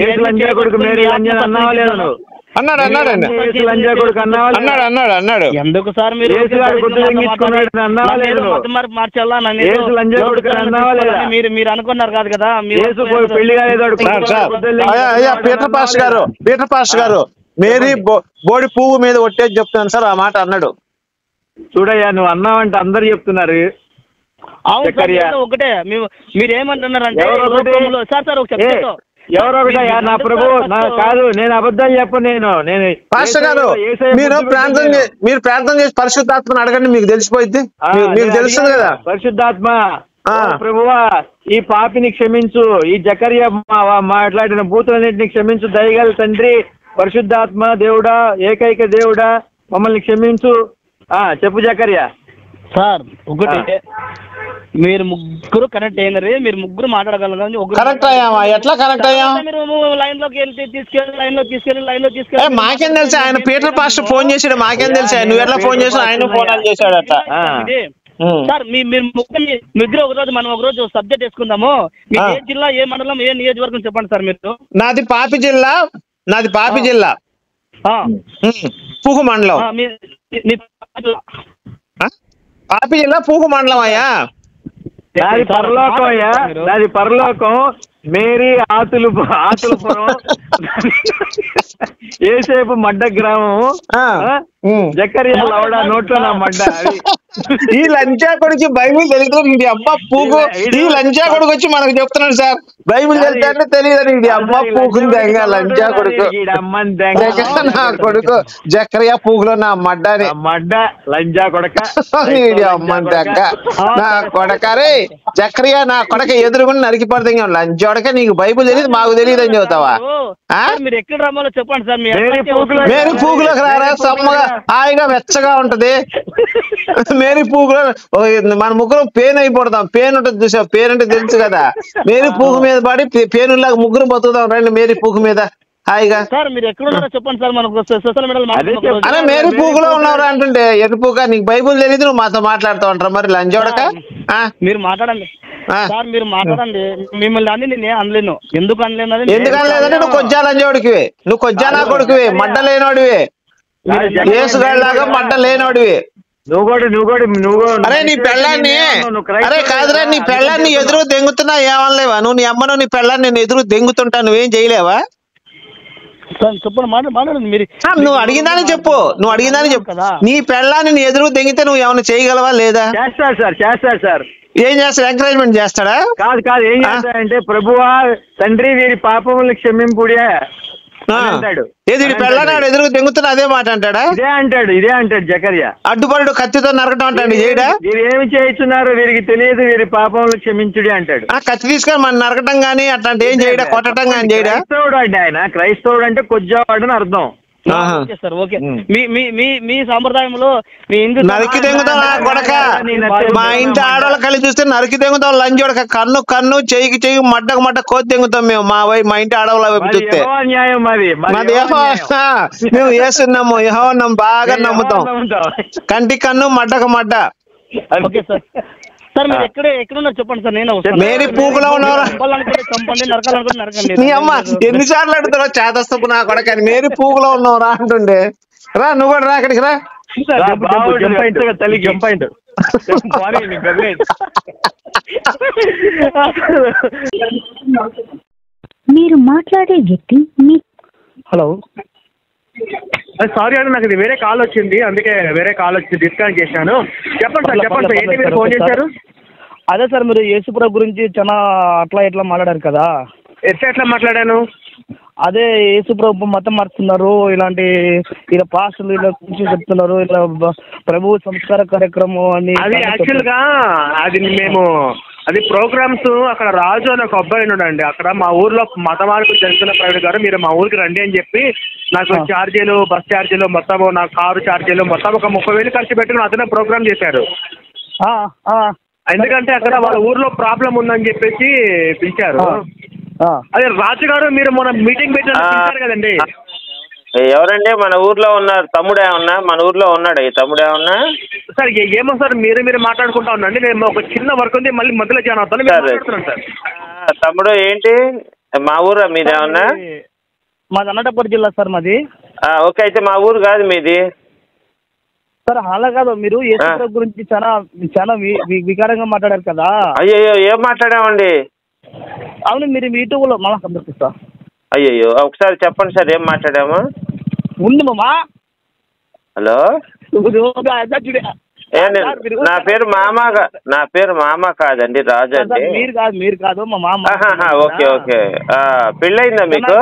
యేసు లంజా కొడుకు మేరీ లంజా అన్నావా లేదా నువ్వు? అన్నాడు. లంజా కొడుకు అన్నావా? అన్నాడు. ఎందుకు సార్ మీరు మార్చాలా? మీరు అనుకున్నారు కాదు కదా, పెళ్లి పీటర్ పాస్టర్ గారు మేరీ బోడి పువ్వు మీద ఒట్టేసి చెప్తున్నాను సార్, ఆ మాట అన్నాడు. చూడయ్యా, నువ్వు అన్నావంటే అందరు చెప్తున్నారు. అవును ఒకటే, మీరేమంటున్నారు అంటే సార్ ఒక చెప్తాను, ఎవరో ఒకటయ్యా నా ప్రభు కాదు, నేను అబద్ధాలు చెప్పను. నేను పాస్టర్ గారు మీరు ప్రార్థన చేసి పరిశుద్ధాత్మను అడగండి, మీకు తెలిసిపోయింది, మీకు తెలుస్తుంది కదా. పరిశుద్ధాత్మ ప్రభువా ఈ పాపిని క్షమించు, ఈ జకర్యా మాట్లాడిన బూతులన్నింటినీ క్షమించు, దయగల తండ్రి పరిశుద్ధాత్మ దేవుడా, ఏకైక దేవుడా మమ్మల్ని క్షమించు. చెప్పు జకర్యా. సార్ ఒకటి, మీరు ముగ్గురు కనెక్ట్ అయినారు, మీరు ముగ్గురు మాట్లాడగలరు. కనెక్ట్ అయ్యామా? ఎట్లా కనెక్ట్ అయ్యాం? మీరు లైన్ లోకి తీసుకెళ్ళి మాకేం తెలుసు? ఆయన పీటర్ పాస్టర్ ఫోన్ చేసాడు, మాకేం తెలుసు? నువ్వు ఎట్లా ఫోన్ చేసావు? ఆయన ఫోన్ చేశాడు అట్లా. సార్ మీరు ముగ్గురు ఒకరోజు మనం ఒకరోజు సబ్జెక్ట్ వేసుకుందాము. మీ ఏ జిల్లా, ఏ మండలం, ఏ నియోజకవర్గం చెప్పండి సార్ మీరు. నాది పాపి జిల్లా పూగు మండలం. పాపి జిల్లా పూగు మండలం అయ్యా. నాది పరలోకం అయ్యా, నాది పరలోకం. మేరీ ఆతులపురం, ఏసేపు మడ్డ గ్రామం, జకర్యా లవడా నోట్లో నా మడ్డ. ఈ లంచా కొడుకు బైబిల్ తెలియదు ఇది అబ్బా పూకు. ఈ లంచా కొడుకు వచ్చి మనకు చెప్తున్నాడు సార్ బైబిల్ తెలితే తెలియదు ఇది అబ్బా పూకుంది లంచా కొడుకు. నా కొడుకు జకర్యా పూకులో నా మడ్డని లంజా కొడక అమ్మని దగ్గ నా కొడకరే జకర్యా నా కొడక ఎదురుగుని నరికి పడుతుంది. లంచోడక నీకు బైబిల్ తెలియదు మాకు తెలియదు అని చెబుతావా? మీరు ఎక్కడ రమ్మాలో చెప్పండి సార్. మేరీ పూకులోకి రారా, సమ్మగా హాయిగా వెచ్చగా ఉంటది. మేరీ పూకులో మన ముగ్గురు పేన్ అయిపోతాం. పేన్ ఉంటుంది చూసావు, పేన్ అంటే తెలుసు కదా. మేరీ పూకు మీద పడి పేనులాగా ముగ్గురు బతుకుతాం రండి మేరీ పూకు మీద హాయిగా. సార్ మీరు ఎక్కడ చెప్పండి సార్, మనకు సోషల్ మీడియాలో అదే మేరీ పూకులో ఉన్నారా అంటుంటే ఎర్రి పూక నీకు బైబుల్ తెలియదు నువ్వు మాతో మాట్లాడుతూ ఉంటారు మరి లంజోడక. మీరు మాట్లాడండి సార్, మీరు మాట్లాడండి. మిమ్మల్ని అని నేను అనలేను. ఎందుకు అనలేను? ఎందుకు అనలేదంటే నువ్వు కొంచెం లంజోడికివి, నువ్వు కొంచెం నా కొడుకువి, మడ్డ లేనోడివి, ఏసుగాడిలాగా మడ్డ లేనోడివి. అరే నీ పెళ్ళాన్ని, అరే కాదురా నీ పెళ్ళాన్ని ఎదురు దెంగుతున్నా ఏమనలేవా నువ్వు? నీ అమ్మను నీ పెళ్ళాన్ని నేను ఎదురు దెంగుతుంటా, నువ్వేం చేయలేవా? నువ్వు అడిగిందని చెప్పు, నువ్వు అడిగిందని చెప్పు. నీ పెళ్ళాన్ని నీ ఎదురు దెంగితే నువ్వు ఏమైనా చేయగలవా లేదా? చేస్తాడు సార్. ఏం చేస్తాడు? ఎంకరేజ్మెంట్ చేస్తాడా? కాదు ఏం చేస్తాడంటే ప్రభువా తండ్రి వీరి పాపములు క్షమింపుడే అంటాడు. ఏది పెళ్ళాడు ఎదురు దెంగుతున్నా అదే మాట అంటాడా? ఇదే అంటాడు జకర్యా. అడ్డుపడు కత్తితో నరకటం అంటాడు. చేయడా? వీరు ఏమి చేస్తున్నారు వీరికి తెలియదు, వీరి పాపములు క్షమించుడి అంటాడు. కత్తి తీసుకొని మన నరకటం గానీ అట్లాంటి ఏం చేయడా? కొట్టడం కానీ చేయడా? క్రైస్తవుడు అండి ఆయన. క్రైస్తవుడు అంటే కొజ్జావాడు అని అర్థం. Sir okay. మీ సాంప్రదాయంలో నరికి తెంగుతాం కొడక. మా ఇంటి ఆడవాళ్ళ కలిసి చూస్తే నరికి తెంగుతాం లంజోడక. కన్ను చెయ్యికి చెయ్యి మడ్డకు మడ్డ కోతి తెంగుతాం మేము మా ఇంటి ఆడవాళ్ళ వైపు చూస్తే. మాది మేము వేస్తున్నాము యెహోవాను బాగా నమ్ముతాం. కంటి కన్ను మడ్డకు మడ్డ. Okay sir. సార్ మీరు ఎక్కడున్నారు చెప్పండి సార్, నేను మేరీ పూకులో ఉన్నారా? చంపండి, నరకాలనుకుంటే నరకండి. నీ అమ్మ ఎన్నిసార్లు అడుగుతారో చేతస్తపు నా కొడక మేరీ పూకులో ఉన్నావురా అంటుండే. రా నువ్వు కూడా రా అక్కడికి రా. తల్లి జంపాయింట్ మీరు మాట్లాడే వ్యక్తి మీ హలో సారీ అండి, నాకు ఇది వేరే కాల్ వచ్చింది, అందుకే వేరే కాల్ వచ్చి డిస్కనెక్ట్ చేశాను. చెప్పండి సార్ ఏంటి మీరు ఫోన్ చేశారు? అదే సార్ మీరు యేసుప్రభు గురించి చాలా అట్లా ఇట్లా మాట్లాడారు కదా. ఎట్లా మాట్లాడాను? అదే యేసు ప్రభు మతం మారుతున్నారు, ఇలాంటి ఇలా పాస్టర్లు ఇలా కూర్చొని చెప్తున్నారు, ఇలా ప్రభు సంస్కార కార్యక్రమం అని. అది యాక్చువల్గా అది ప్రోగ్రామ్స్ అక్కడ రాజు అని ఒక అబ్బాయి ఉన్నాడండి. అక్కడ మా ఊర్లో మత మార్పు జరుగుతున్న ప్రైవేట్ గారు మీరు మా ఊరికి రండి అని చెప్పి నాకు ఛార్జీలు, బస్ ఛార్జీలు మొత్తం, నా కారు ఛార్జీలు మొత్తం ఒక 30,000 ఖర్చు పెట్టుకుని అతనే ప్రోగ్రామ్ చేశారు. ఎందుకంటే అక్కడ వాళ్ళ ఊర్లో ప్రాబ్లం ఉందని చెప్పేసి పిలిచారు. అదే రాజు గారు మీరు మన మీటింగ్ పెట్టారు కదండి. ఎవరండి మన ఊర్లో ఉన్నారు? తమ్ముడే ఉన్నా? మన ఊర్లో ఉన్నాడు ఈ తమ్ముడే ఉన్నా? సార్ ఏమో సార్ మీరు మాట్లాడుకుంటా ఉండండి, నేను ఒక చిన్న వర్క్ ఉంది మళ్ళీ మధ్యలో జాయిన్ అవుతాను. సార్ తమ్ముడు ఏంటి మా ఊరా మీదేమన్నా? మాది అనంతపురం జిల్లా సార్ మాది. ఓకే, అయితే మా ఊరు కాదు మీది సార్. అలా కాదు, మీరు యేసు గురించి చాలా చాలా వికారంగా మాట్లాడారు కదా. అయ్యో ఏం మాట్లాడామండి? అవును, మీరు యూట్యూబ్లో మామ సందర్శిస్తా. అయ్యో ఒకసారి చెప్పండి సార్, ఏం మాట్లాడాము? ఉంది మామా. హలో, నా పేరు మామ కాదండి, రాజు అండి. మీరు కాదు మా మామ. ఓకే ఓకే, పెళ్ళయిందా మీకు?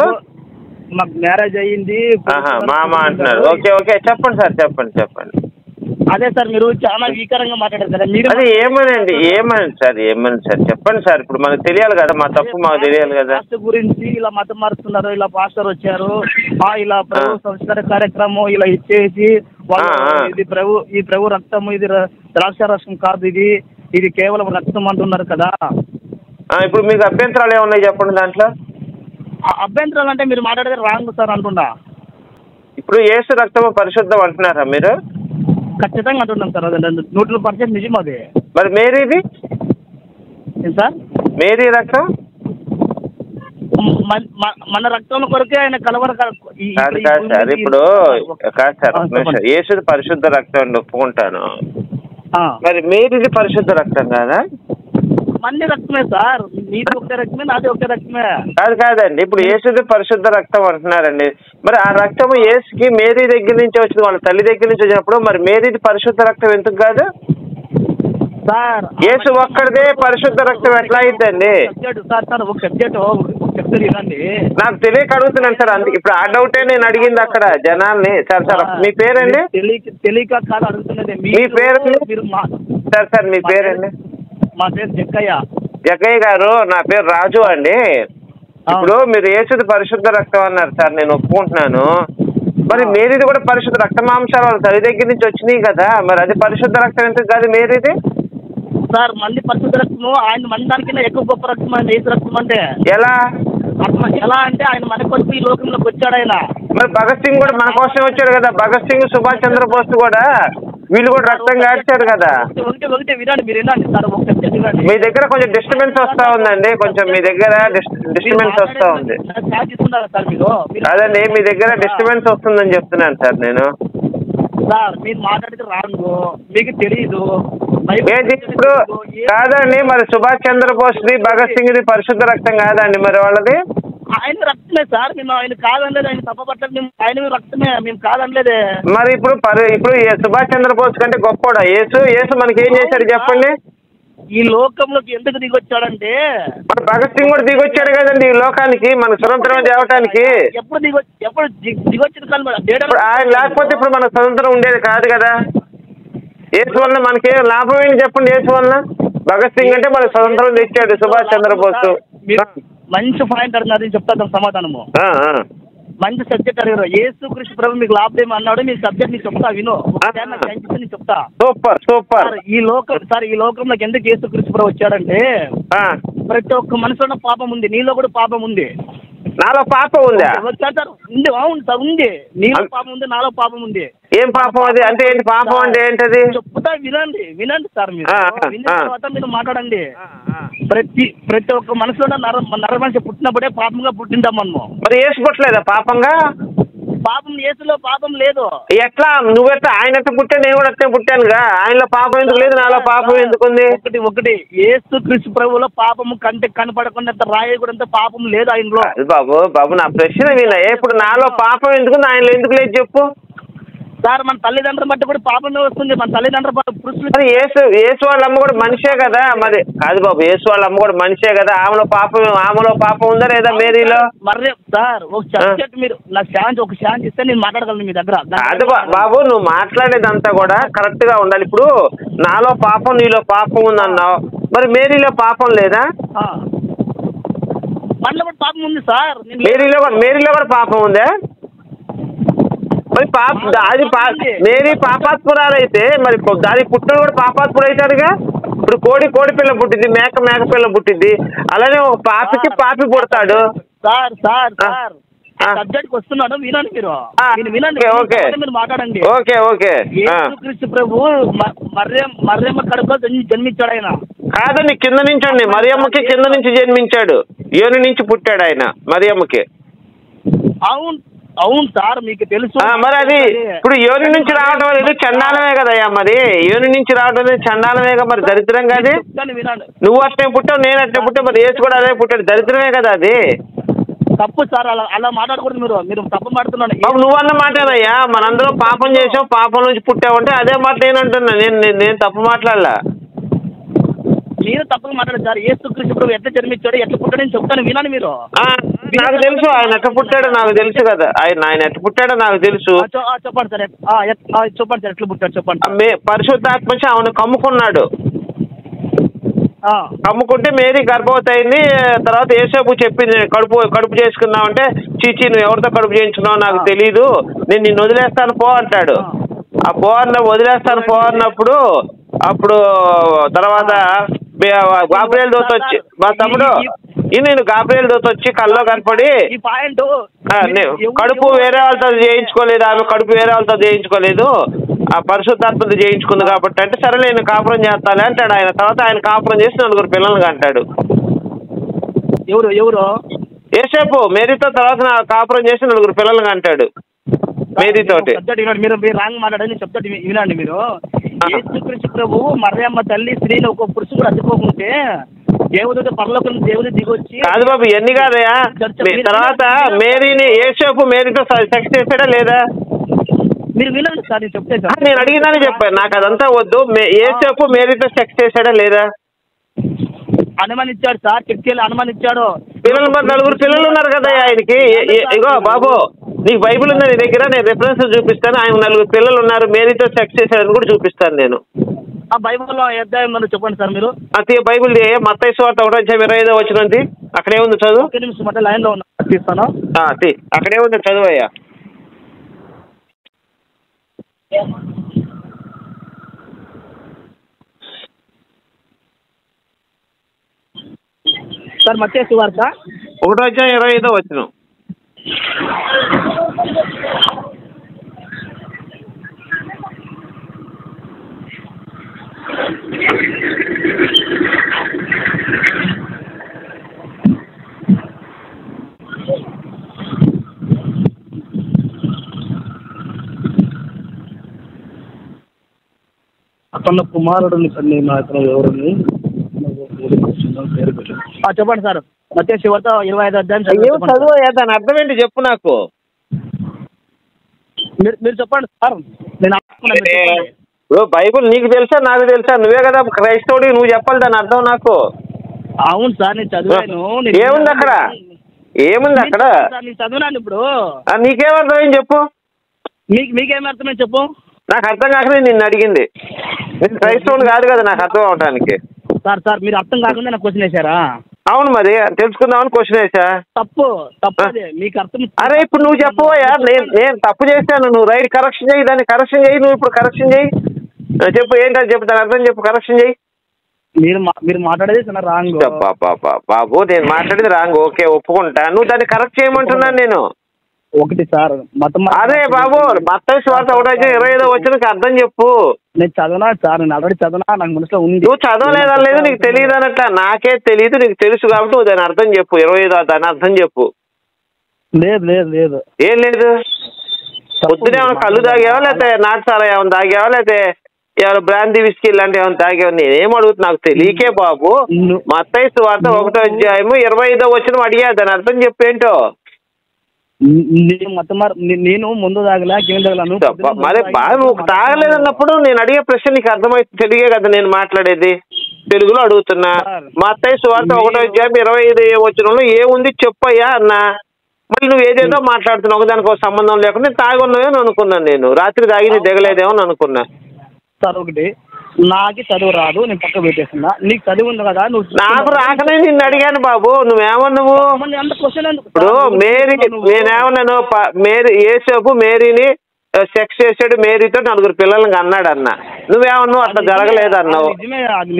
మాకు మ్యారేజ్ అయ్యింది. మామ అంటున్నారు. ఓకే ఓకే, చెప్పండి సార్, చెప్పండి. అదే సార్, మీరు చాలా వీకరంగా మాట్లాడారు కదా. మీరు అది ఏమని సార్ చెప్పండి సార్. ఇప్పుడు మనకు తెలియాలి కదా, మా తప్పు మాకు తెలియాలి కదా. గురించి ఇలా మతం మారుతున్నారు, ఇలా పాస్టర్ వచ్చారు, ఇలా ప్రభు సంస్కార కార్యక్రమం ఇలా ఇచ్చేసి ఇది ఈ ప్రభు రక్తము, ఇది ద్రాక్షారసం కాదు, ఇది కేవలం రక్తం అంటున్నారు కదా. ఇప్పుడు మీకు అభ్యంతరాలు ఏమున్నాయి చెప్పండి దాంట్లో. అభ్యంతరాలు అంటే మీరు మాట్లాడేది రాంగ్ సార్ అంటున్నా. ఇప్పుడు యేసు రక్తము పరిశుద్ధం అంటున్నారా మీరు? ఖచ్చితంగా అంటున్నాం సార్, అదే 100% నిజం అది. మరి మేరీది సార్? మేరీ రక్తం మన రక్తం కొరకే ఆయన కలవర. కాదు సార్, ఇప్పుడు కాదు సార్, యేసుది పరిశుద్ధ రక్తం అని ఒప్పుకుంటాను, మరి మేరీది పరిశుద్ధ రక్తం కాదా? మన్ని రక్తమే సార్, మీది ఒకే రక్తమే, నాది ఒకే రక్తమే. కాదండి, ఇప్పుడు యేసుది పరిశుద్ధ రక్తం అంటున్నారండి. మరి ఆ రక్తము యేసుకి మేరీ దగ్గర నుంచి వచ్చింది, వాళ్ళ తల్లి దగ్గర నుంచి వచ్చినప్పుడు మరి మేరీది పరిశుద్ధ రక్తం ఎందుకు కాదు సార్? యేసు ఒక్కడిదే పరిశుద్ధ రక్తం ఎట్లా అయిద్దండి? సార్ ఒక సబ్జెక్ట్ నాకు తెలియక అడుగుతున్నాను సార్, అందుకే ఇప్పుడు ఆ డౌటే నేను అడిగింది అక్కడ జనాల్ని. సార్ మీ పేరండి? తెలియక కాదు అడుగుతున్నది. మీ పేరు సార్ మీ పేరండి? మా పేరు జగ్గయ్య గారు. నా పేరు రాజు అండి. ఇప్పుడు మీరు యేసుది పరిశుద్ధ రక్తం అన్నారు సార్, నేను ఒప్పుకుంటున్నాను. మరి మేరీది కూడా పరిశుద్ధ రక్త మాంసాలు వాళ్ళ తల్లి దగ్గర నుంచి వచ్చినాయి కదా, మరి అది పరిశుద్ధ రక్తం ఎందుకు కాదు మేరీది? సార్ మంది పరిశుద్ధ రక్తము, ఆయన మన దానికన్నా ఎక్కువ గొప్ప రక్తం అండి యేసు రక్తం అంటే. ఎలా అంటే ఆయన మన కోసం ఈ లోకంలోకి వచ్చాడు ఆయన. మరి భగత్ సింగ్ కూడా మన కోసం వచ్చాడు కదా. భగత్ సింగ్, సుభాష్ చంద్రబోస్ కూడా వీళ్ళు కూడా రక్తం కాల్చారు కదా. ఒకటి వినండి, మీరు వినండి సార్. మీ దగ్గర కొంచెం డిస్టర్బెన్స్ వస్తా ఉందండి, కొంచెం మీ దగ్గర డిస్టర్బెన్స్ వస్తా ఉంది. అదండి, మీ దగ్గర డిస్టర్బెన్స్ వస్తుందని చెప్తున్నాను సార్ నేను. సార్ మీరు మాట్లాడితే రాంగు, మీకు తెలియదు. ఏది ఇప్పుడు కాదండి, మరి సుభాష్ చంద్రబోస్ది, భగత్ సింగ్ది పరిశుద్ధ రక్తం కాదండి మరి వాళ్ళది? ఆయన రక్తమే సార్, మేము ఆయన కాదనలేదు, ఆయన తప్పపట్టలేదు, మేము ఆయన రక్తమే, మేము కాదనలేదే. మరి ఇప్పుడు సుభాష్ చంద్రబోస్ కంటే గొప్పోడా యేసు మనకి ఏం చేశాడు చెప్పండి? ఈ లోకంలోకి ఎందుకు దిగొచ్చాడంటే, మరి భగత్ సింగ్ కూడా దిగొచ్చాడు కదండి ఈ లోకానికి, మనకు స్వతంత్రం తేవటానికి. ఎప్పుడు దిగొచ్చింది ఆయన లేకపోతే ఇప్పుడు మనకు స్వతంత్రం ఉండేది కాదు కదా. యేసు వల్ల మనకి లాభం ఏంటి చెప్పండి? యేసు వల్ల భగత్ సింగ్ అంటే మనకు స్వతంత్రం తెచ్చాడు, సుభాష్ చంద్రబోస్. మంచి పాయింట్ అడిగినారు, చెప్తాను సమాధానము. మంచి సబ్జెక్ట్ అడిగారు. యేసు కృష్ణ ప్రభు మీకు లాభం అన్నాడు, మీ సబ్జెక్ట్ నీకు చెప్తా విను, నేను చెప్తా. సూపర్. ఈ లోకంలోకి ఎందుకు యేసు కృష్ణ ప్రభు వచ్చాడంటే, ప్రతి ఒక్క మనిషిలో పాపం ఉంది, నీలో కూడా పాపం ఉంది. నాలో పాపం ఉందా? ఉంది, అవును సార్ ఉంది. నీలో పాపం ఉంది, నాలో పాపం ఉంది. ఏం పాపం అది? అంటే ఏంటి పాపం అంటే ఏంటది? చెప్తా వినండి సార్. మీరు విన్న తర్వాత మీరు మాట్లాడండి. ప్రతి ఒక్క మనసులో నర మనిషి పుట్టినప్పుడే పాపంగా పుట్టింటాం మనము. మరి యేసు పుట్టలేదా పాపంగా? పాపం యేసులో పాపం లేదు. ఎట్లా నువ్వెట్లా? ఆయన ఎట్లా పుట్టాను, నేను కూడా అట్లే పుట్టానుగా. ఆయనలో పాపం ఎందుకు లేదు, నాలో పాపం ఎందుకుంది? ఒకటి యేసు క్రీస్తు ప్రభువులో పాపము కంటే కనపడకుండా రాయకూడంత పాపం లేదు ఆయనలో. బాబు నా ప్రశ్న వినా, ఇప్పుడు నాలో పాపం ఎందుకు, ఆయనలో ఎందుకు లేదు చెప్పు. సార్ మన తల్లిదండ్రులు బట్టి కూడా పాపమే వస్తుంది. మన తల్లిదండ్రులు మరి యేసు వాళ్ళ అమ్మ కూడా మనిషే కదా. మరి కాదు బాబు, యేసు వాళ్ళ అమ్మ కూడా మనిషే కదా. ఆమెలో పాపం ఉందా లేదా మేరీలో? మరి సార్ ఒక సబ్జెక్ట్ మీరు నాకు ఒక ఛాన్స్ ఇస్తే నేను మాట్లాడగలను మీ దగ్గర. కాదు బాబు, నువ్వు మాట్లాడేదంతా కూడా కరెక్ట్ గా ఉండాలి. ఇప్పుడు నాలో పాపం నీలో పాపం ఉందన్నావు, మరి మేరీలో పాపం లేదా? మనలో కూడా పాపం ఉంది సార్. మేరీలో కూడా పాపం ఉందా? మరి అది మేరీ పాపాత్మురాలైతే మరి దాని పుట్టుడు కూడా పాపాత్ముడు అవుతాడుగా. ఇప్పుడు కోడి పిల్ల పుట్టింది, మేక పిల్ల పుట్టింది, అలానే ఒక పాపి పుడతాడు. సార్ సబ్జెక్ట్ వస్తున్నాడు, వినండి మీరు. మీరు మాట్లాడండి. ఓకే. యేసుక్రీస్తు ప్రభు మరియమ్మ కడుపులో జన్మించాడు ఆయన. కాదండి, కింద నుంచి అండి. మరియమ్మకి కింద నుంచి జన్మించాడు, యోని నుంచి పుట్టాడు ఆయన మరియమ్మకి. అవును సార్, మీకు తెలుసు. మరి అది ఇప్పుడు యోని నుంచి రావడం అనేది చండాలమే కదయ్యా. మరి యోని నుంచి రావడం అనేది చండాలమేగా, మరి దరిద్రం కాదు. నువ్వు అట్నే పుట్టావు, నేను అట్నే పుట్టావు, మరి యేసు కూడా అదే పుట్టాడు, దరిద్రమే కదా అది. తప్పు సార్, అలా మాట్లాడకూడదు. మీరు తప్పు మాట్లాడుతున్నాను. నువ్వు అన్న మాటేనయ్యా, మనందరం పాపం చేసావు, పాపం నుంచి పుట్టావంటే అదే మాట నేనంటున్నా. నేను తప్పు మాట్లాడలా. మీరు తప్పుగా మాట్లాడారు సార్. యేసుక్రీస్తు ప్రభు ఎట్లా జన్మించాడు, ఎట్లా పుట్టాడు అని చెప్తాను, వినాలి మీరు. నాకు తెలుసు ఆయన ఎట్లా పుట్టాడో నాకు తెలుసు కదా. ఆయన ఎట్లా పుట్టాడో నాకు తెలుసు. చెప్పండి సార్, చెప్పండి సార్, ఎట్లా పుట్టాడు చెప్పండి. పరిశుద్ధాత్మ ఆమెను కమ్ముకున్నాడు. కమ్ముకుంటే మేరీ గర్భవతి అయింది. తర్వాత యేసేపు చెప్పింది, కడుపు చేసుకున్నావంటే, చీచి నువ్వు ఎవరితో కడుపు చేయించుకున్నావు నాకు తెలీదు, నేను నిన్ను వదిలేస్తాను పో అంటాడు. ఆ వదిలేస్తాను పో అన్నప్పుడు అప్పుడు తర్వాత గాబ్రియల్ దూత వచ్చి, మా తమ్ముడు నేను గాబ్రియల్ దూత వచ్చి కల్లో కనపడి, కడుపు వేరే వాళ్ళతో చేయించుకోలేదు, ఆమె కడుపు వేరే వాళ్ళతో చేయించుకోలేదు, ఆ పరిశుద్ధాత్మతో చేయించుకుంది కాబట్టి అంటే సరే నేను కాపురం చేస్తాను అంటాడు ఆయన. తర్వాత ఆయన కాపురం చేసి 4 పిల్లల్ని అంటాడు. ఎవరు యేసేపు మేరీతో తర్వాత కాపురం చేసి 4 పిల్లల్ని అంటాడు మేరీతోటి. మీరు రాంగ్ మాట్లాడని చెప్తాడు, వినండి మీరు. యేసుక్రీస్తు ప్రభువు మరియమ్మ తల్లి స్త్రీని ఒక పురుషుడు అడ్డుకోకుంటే దేవుడు పరలోకం దేవుడు దిగొచ్చి. కాదు బాబు, ఎన్ని కాదయా. తర్వాత యేసేపు మేరీతో సెక్స్ చేశాడా లేదా? మీరు వినండి సార్, నేను చెప్తే సార్. నేను అడిగిందని చెప్పాను, నాకు అదంతా వద్దు. యేసేపు మేరీతో సెక్స్ చేశాడా లేదా? అనుమానించాడు సార్, చెక్ చేయాలి, అనుమానించాడు. పిల్లలు మరి 4 పిల్లలు ఉన్నారు కదా ఆయనకి. ఇగో బాబు, నీకు బైబిల్ ఉంది నీ దగ్గర, నేను రిఫరెన్స్ చూపిస్తాను. ఆయన 4 పిల్లలు ఉన్నారు, మేరీతో సెక్స్ చేశాడని కూడా చూపిస్తాను నేను. ఆ బైబిల్లో అధ్యాయం చెప్పండి సార్ మీరు. బైబిల్ మత్తయి సువార్త 1:25 వచ్చినది, అక్కడే ఉంది చదువు. ఒక్క నిమిషం అంటే లైన్ లో ఉన్నా, తీస్తాను. అక్కడే ఉంది చదువు అయ్యా. సార్ మత్తయి సువార్త 1:25 వచ్చిన. అతను కుమారుడిని కన్నీ అతను ఎవరిని చెప్పండి సార్. మత్తయి సువార్త 25 అధ్యాయం చదువు. దాని అర్థం ఏంటి చెప్పు నాకు. మీరు చెప్పండి సార్. ఇప్పుడు బైబుల్ నీకు తెలుసా నాకు తెలుసా? నువ్వే కదా క్రైస్తవుడి, నువ్వు చెప్పాలి దాని అర్థం నాకు. అవును సార్, నేను చదివాను. ఏముంది అక్కడ? నేను చదివినాను. ఇప్పుడు నీకేమర్థమైంది చెప్పు. మీకేమర్థమైంది చెప్పు. నాకు అర్థం కాకనే నిన్ను అడిగింది. నేను క్రైస్తవుని కాదు కదా నాకు అర్థం అవడానికి. సార్ మీరు అర్థం కాకుండా నాకు క్వశ్చన్ వేసారా? అవును, మరి తెలుసుకుందామని క్వశ్చన్ వేసా. తప్పు మీకు అర్థం. అరే ఇప్పుడు నువ్వు చెప్పవయ్యా. నేను తప్పు చేశాను, నువ్వు రైట్ కరెక్షన్ చేయి, దాన్ని కరెక్షన్ చేయి. నువ్వు ఇప్పుడు కరెక్షన్ చేయి, చెప్పు ఏంటని చెప్పు, దాని అర్థం చెప్పు, కరెక్షన్ చేయి. మీరు మాట్లాడేది రాంగ్ బాబు. నేను మాట్లాడేది రాంగ్, ఓకే ఒప్పుకుంటా. నువ్వు దాన్ని కరెక్ట్ చేయమంటున్నాను నేను. ఒకటి సార్ మతం. అదే బాబు, మత్తయి సువార్త 1:25 వచ్చిన అర్థం చెప్పు. నేను చదవనా సార్, నేను ఆల్రెడీ చదవనా, నాకు మనసులో ఉంది. నువ్వు చదవలేదని లేదు, నీకు తెలియదు అన్నట్ల. నాకే తెలియదు, నీకు తెలుసు కాబట్టి నువ్వు దాని అర్థం చెప్పు. 25 దాని అర్థం చెప్పు. లేదు ఏం లేదు. పొద్దునే ఏమైనా కళ్ళు తాగావా, లేకపోతే నాటుసారా ఏమైనా తాగావా, లేకపోతే ఏమైనా బ్రాందీ విస్కీ ఇలాంటివి ఏమైనా తాగావా? నేనేం అడుగుతున్నా నాకు తెలియకే బాబు. మత్తయి సువార్త 1:25 25 వచ్చిన అడిగా, దాని అర్థం చెప్పేంటో. నేను ముందు తాగలా కింద తాగలను. మరి బాగా తాగలేదన్నప్పుడు నేను అడిగే ప్రశ్న నీకు అర్థమైతే తెలుగే కదా నేను మాట్లాడేది, తెలుగులో అడుగుతున్నా. మత్తయి సువార్త 1:25 ఏముంది చెప్పయ్యా అన్నా. మళ్ళీ నువ్వు ఏదేదో మాట్లాడుతున్నావు, దానికి ఒక సంబంధం లేకుండా నేను తాగి ఉన్నావేమో అనుకున్నాను. నేను రాత్రి తాగి నీ దిగలేదేమో అని అనుకున్నా. సార్ ఒకటి, నాకు చదువు రాదు, నేను పక్క పెట్టేస్తున్నా. నీకు చదువు ఉంది కదా, నువ్వు నాకు రాకనే నిన్ను అడిగాను బాబు. నువ్వేమన్నావు ఇప్పుడు మేరీ, నేనేమన్నాను యేసేపు మేరీని సెక్స్ చేసాడు, మేరీతో 4 పిల్లలకి అన్నాడు అన్న. నువ్వేమన్నావు అట్లా జరగలేదు అన్నావు.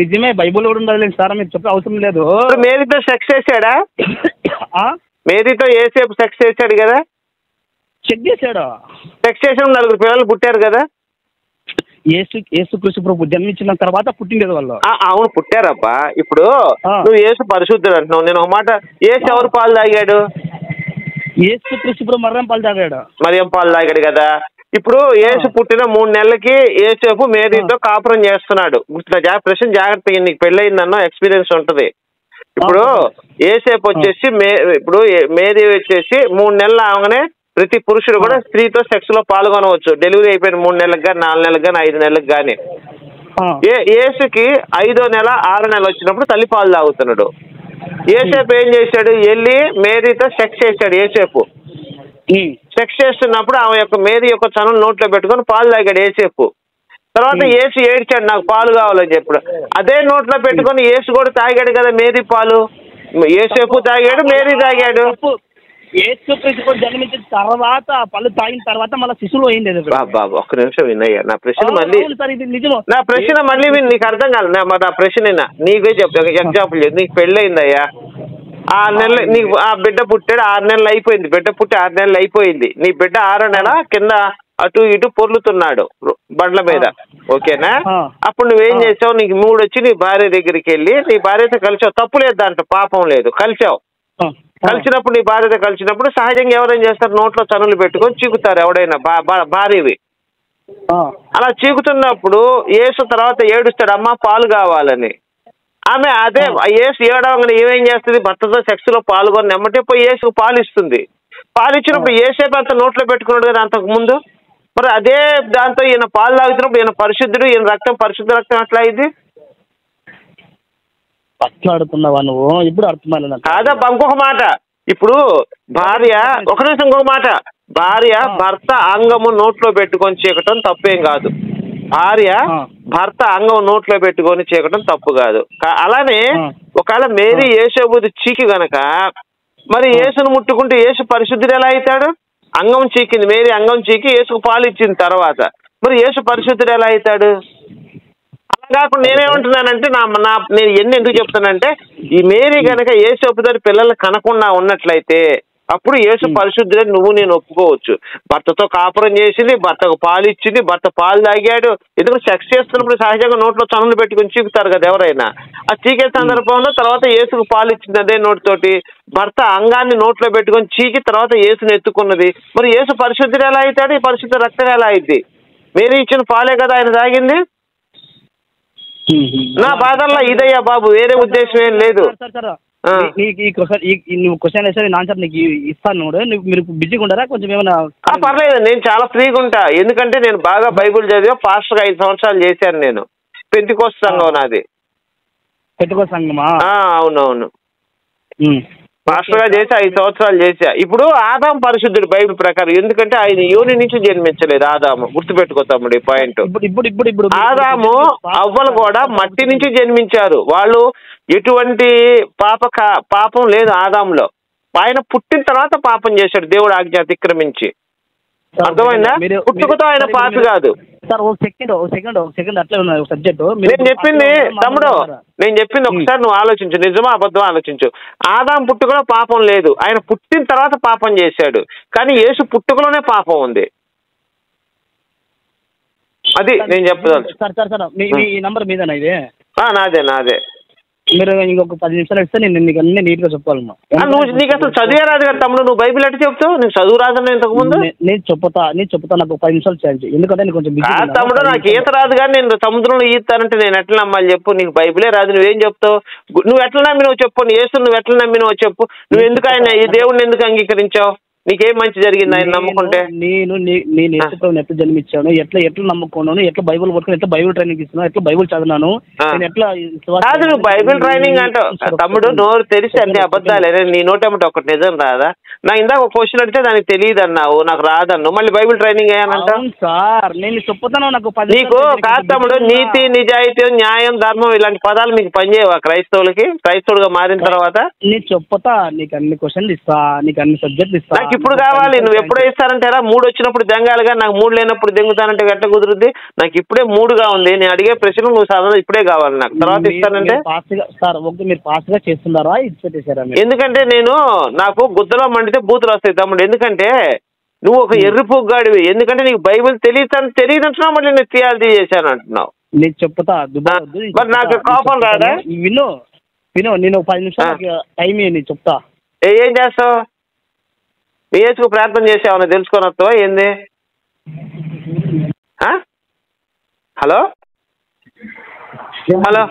నిజమే, బైబుల్ కూడా ఉండదు సార్, మీరు చెప్పే అవసరం లేదు. మేరీతో సెక్స్ చేశాడా? మేరీతో యేసేపు సెక్స్ చేశాడు కదా? చెక్ చేశాడు. సెక్స్ చేసిన 4 పిల్లలు పుట్టారు కదా? యేసుక్రీస్తు ప్రభు జన్మించిన తర్వాత పుట్టిండేది వాళ్ళు. అవును పుట్టారబ్బా. ఇప్పుడు నువ్వు యేసు పరిశుద్ధుడు అంటున్నావు. నేను ఒక మాట, యేసు ఎవరు పాలు తాగాడు? యేసుక్రీస్తు ప్రభు మరియం పాలు తాగాడు. మరియం పాలు తాగాడు కదా. ఇప్పుడు యేసు పుట్టిన 3 నెలలకి యేసేపు మేరీతో కాపురం చేస్తున్నాడు. ప్రశ్న జాగ్రత్తగా, నీకు పెళ్ళయిందన్నో ఎక్స్పీరియన్స్ ఉంటది. ఇప్పుడు యేసేపు వచ్చేసి ఇప్పుడు మేరీ వచ్చేసి 3 నెలలు అవగానే ప్రతి పురుషుడు కూడా స్త్రీతో సెక్స్ లో పాల్గొనవచ్చు. డెలివరీ అయిపోయిన 3 నెలలకు కానీ 4 నెలలకు కానీ 5 నెలలకు కానీ. యేసుకి 5వ నెల 6వ నెల వచ్చినప్పుడు తల్లి పాలు తాగుతున్నాడు. యేసేపు ఏం చేశాడు? వెళ్ళి మేరీతో సెక్స్ చేశాడు. యేసేపు సెక్స్ చేస్తున్నప్పుడు ఆమె యొక్క మేరీ యొక్క చనులు నోట్లో పెట్టుకొని పాలు తాగాడు యేసేపు. తర్వాత యేసు ఏడ్చాడు, నాకు పాలు కావాలని చెప్పాడు. అదే నోట్లో పెట్టుకొని యేసు కూడా తాగాడు కదా మేరీ పాలు. యేసేపు తాగాడు, మేరీ తాగాడు. యేసుక్రీస్తు జన్మించిన తర్వాత పళ్ళు తాగిన తర్వాత మళ్ళీ శిశువులు అయింది. బాబు ఒక్క నిమిషం వినయ్యా, నా ప్రశ్న మళ్ళీ విని, నీకు అర్థం కాదు. నా ప్రశ్న నీకే చెప్తా, ఎగ్జాంపుల్ నీకు పెళ్ళయిందయ్యా, 6 నెలలు నీకు ఆ బిడ్డ పుట్టాడు, 6 నెలలు అయిపోయింది. బిడ్డ పుట్టి 6 నెలలు అయిపోయింది. నీ బిడ్డ 6వ నెల కింద అటు ఇటు పొర్లుతున్నాడు బండ్ల మీద, ఓకేనా? అప్పుడు నువ్వేం చేసావు? నీకు మూడు వచ్చి నీ భార్య దగ్గరికి వెళ్ళి నీ భార్యతో కలిసావు. తప్పు లేదు దాంట్లో, పాపం లేదు. కలిసావు. కలిసినప్పుడు నీ భార్యతో కలిసినప్పుడు సహజంగా ఎవరైనా చేస్తారు? నోట్లో చనులు పెట్టుకొని చీకుతారు ఎవడైనా భార్యవి. అలా చీకుతున్నప్పుడు యేసు తర్వాత ఏడుస్తాడు, అమ్మ పాలు కావాలని. ఆమె అదే యేసు ఏడవగానే ఏమేం చేస్తుంది? భర్తతో సెక్స్ లో పాల్గొని ఎమ్మటే పోయి యేసుకు పాలు ఇస్తుంది. పాలు ఇచ్చినప్పుడు యేసేపు అంత నోట్లో పెట్టుకున్నాడు కదా అంతకు ముందు. మరి అదే దాంతో ఈయన పాలు తాగుతున్నప్పుడు ఈయన పరిశుద్ధుడు, ఈయన రక్తం పరిశుద్ధ రక్తం ఎట్లా అయింది? మాట్లాడుతున్నావా నువ్వు? ఇప్పుడు అర్థమైంది కాదబ్బా. ఇంకొక మాట, ఇప్పుడు భార్య, ఒక నిమిషం, ఇంకొక మాట, భార్య భర్త అంగము నోట్లో పెట్టుకొని చీకటం తప్పేం కాదు. భార్య భర్త అంగం నోట్లో పెట్టుకొని చీకటం తప్పు కాదు. అలానే ఒకవేళ మేరీ యేసేపు చీకి గనక మరి యేసును ముట్టుకుంటే యేసు పరిశుద్ధుడు ఎలా అవుతాడు? అంగం చీకింది, మేరీ అంగం చీకి యేసుకు పాలు ఇచ్చిన తర్వాత మరి యేసు పరిశుద్ధుడు ఎలా అవుతాడు? అలా కాకుండా నేనేమంటున్నానంటే నేను ఎందుకు చెప్తానంటే, ఈ మేరీ గనక యేసేపు దాని పిల్లల్ని కనకుండా ఉన్నట్లయితే అప్పుడు యేసు పరిశుద్ధుడని నువ్వు నేను ఒప్పుకోవచ్చు. భర్తతో కాపురం చేసింది, భర్తకు పాలు ఇచ్చింది, భర్త పాలు తాగాడు. ఎందుకంటే సెక్స్ చేస్తున్నప్పుడు సహజంగా నోట్లో చనులు పెట్టుకుని చీకుతారు కదా ఎవరైనా. ఆ చీకే సందర్భంలో తర్వాత యేసుకు పాలు ఇచ్చింది అదే నోటితోటి. భర్త అంగాన్ని నోట్లో పెట్టుకొని చీకి తర్వాత యేసుని ఎత్తుకున్నది. మరి యేసు పరిశుద్ధుడు ఎలా అవుతాడు? ఈ పరిశుద్ధ రక్తం ఎలా అయింది? మేరీ ఇచ్చిన పాలే కదా ఆయన తాగింది. నా బాధల్లో ఇదయ్యా బాబు, వేరే ఉద్దేశం ఏం లేదు. నువ్వు క్వశ్చన్ వేస్తే నేను ఆన్సర్ నీకు ఇస్తాను. మీరు బిజీగా ఉండరా కొంచెం? ఏమైనా పర్లేదు, నేను చాలా ఫ్రీగా ఉంటా. ఎందుకంటే నేను బాగా బైబుల్ చదివా. పాస్టర్గా 5 సంవత్సరాలు చేశాను నేను. పెంతెకోస్తు సంఘం నాది. పెంతెకోస్తు సంఘమా? అవునవును, పాస్టర్గా చేసి 5 సంవత్సరాలు చేశా. ఇప్పుడు ఆదాము పరిశుద్ధుడు బైబిల్ ప్రకారం, ఎందుకంటే ఆయన యోని నుంచి జన్మించలేదు ఆదాము. గుర్తుపెట్టుకో తమ్ముడు ఈ పాయింట్. ఆదాము అవ్వలు కూడా మట్టి నుంచి జన్మించారు. వాళ్ళు ఎటువంటి పాపం లేదు ఆదాములో. ఆయన పుట్టిన తర్వాత పాపం చేశాడు దేవుడు ఆజ్ఞ అతిక్రమించి. అర్థమైందా? పుట్టుకతో ఆయన పాపి కాదు. సార్ ఒక సెకండ్ అట్లే ఉన్నాయి సబ్జెక్టు. నేను చెప్పింది తమ్ముడు, నేను చెప్పింది ఒకసారి నువ్వు ఆలోచించు, నిజమా అబద్ధం ఆలోచించు. ఆదాం పుట్టుకలో పాపం లేదు, ఆయన పుట్టిన తర్వాత పాపం చేశాడు. కానీ యేసు పుట్టుకలోనే పాపం ఉంది. అది నేను చెప్పదలుచు. సార్ మీ నంబర్ మీదేనా ఇది? నాదే. మీరు ఇంకొక 10 నిమిషాలు ఇస్తే నేను నీకు అన్ని నీట్గా చెప్పాలమ్మా. నీకు అసలు చదివే రాదు కదా తమ్ముడు, నువ్వు బైబిల్ ఎట్లా చెప్తావు? నీకు చదువు రాదన్నా ఇంతకు ముందు? నేను చెప్తా నాకు 10 నిమిషాలు చేయాలి. ఎందుకంటే నేను కొంచెం తమ్ముడు నాకు ఈత రాదు కానీ నేను సముద్రంలో ఈతానంటే నేను ఎట్లా నమ్మాలి చెప్పు? నీకు బైబిలే రాదు, నువ్వేం చెప్తావు? నువ్వు ఎట్లా నమ్మినవు చెప్పు? యేసు నువ్వు ఎట్లా నమ్మినవు చెప్పు? నువ్వు ఎందుకు ఆయన ఈ దేవుడిని ఎందుకు అంగీకరించావు? నీకేం మంచి జరిగింది ఆయన నమ్ముకుంటే? నేను ఎట్లా జన్మించాను, ఎట్లా నమ్ముకున్నాను, ఎట్లా బైబుల్ పట్టుకుని, ఎట్లా బైబుల్ ట్రైనింగ్ ఇస్తున్నాను, ఎట్లా బైబుల్ చదివినాను, నేను ఎట్లా కాదు. నువ్వు బైబిల్ ట్రైనింగ్ అంటావు తమ్ముడు, నోరు తెరిచి అన్ని అబద్ధాలే. నీ నోటేమిటి ఒకటి నిజం రాదా? నా ఇందాక ఒక క్వశ్చన్ అడిగితే దానికి తెలియదు అన్నావు, నాకు రాదన్నావు, మళ్ళీ బైబిల్ ట్రైనింగ్ అయ్యానంటావు సార్. నేను చెప్తాను నాకు నీకు కాదు తమ్ముడు. నీతి, నిజాయితీ, న్యాయం, ధర్మం ఇలాంటి పదాలు మీకు పనిచేయవా క్రైస్తవులకి? క్రైస్తవులుగా మారిన తర్వాత నేను చెప్తా, నీకు అన్ని క్వశ్చన్లు ఇస్తా, నీకు అన్ని సబ్జెక్టులు ఇస్తా. నాకు ఇప్పుడు కావాలి. నువ్వు ఎప్పుడో ఇస్తారంటారా? 3 వచ్చినప్పుడు దెంగాలిగా, నాకు 3 లేనప్పుడు దెంగుతానంటే ఎట్లా కుదురుద్ది? నాకు ఇప్పుడే 3గా ఉంది. నేను అడిగే ప్రశ్న నువ్వు సాధారణ ఇప్పుడే కావాలి, నాకు తర్వాత ఇస్తానంటే. సార్ మీరు పాస్ గా చేస్తున్నారా, ఇచ్చేసారా? ఎందుకంటే నాకు గుద్దలో మండితే బూతులు వస్తాయి తమ్ముడు. ఎందుకంటే నువ్వు ఒక ఎర్రి పుగ్గాడివి. ఎందుకంటే నీకు బైబిల్ తెలియదు అంటున్నావు, మళ్ళీ నేను థియాలజీ చేశాను అంటున్నావు. నీకు చెప్తా మరి నాకు కోపం రాదా? విను నేను 10 నిమిషాలు టైం ఇవ్వండి, చెప్తా. ఏం చేస్తావు? ఏసుకు ప్రార్థన చేసావని తెలుసుకొని వస్తావా ఏంది? Hello hello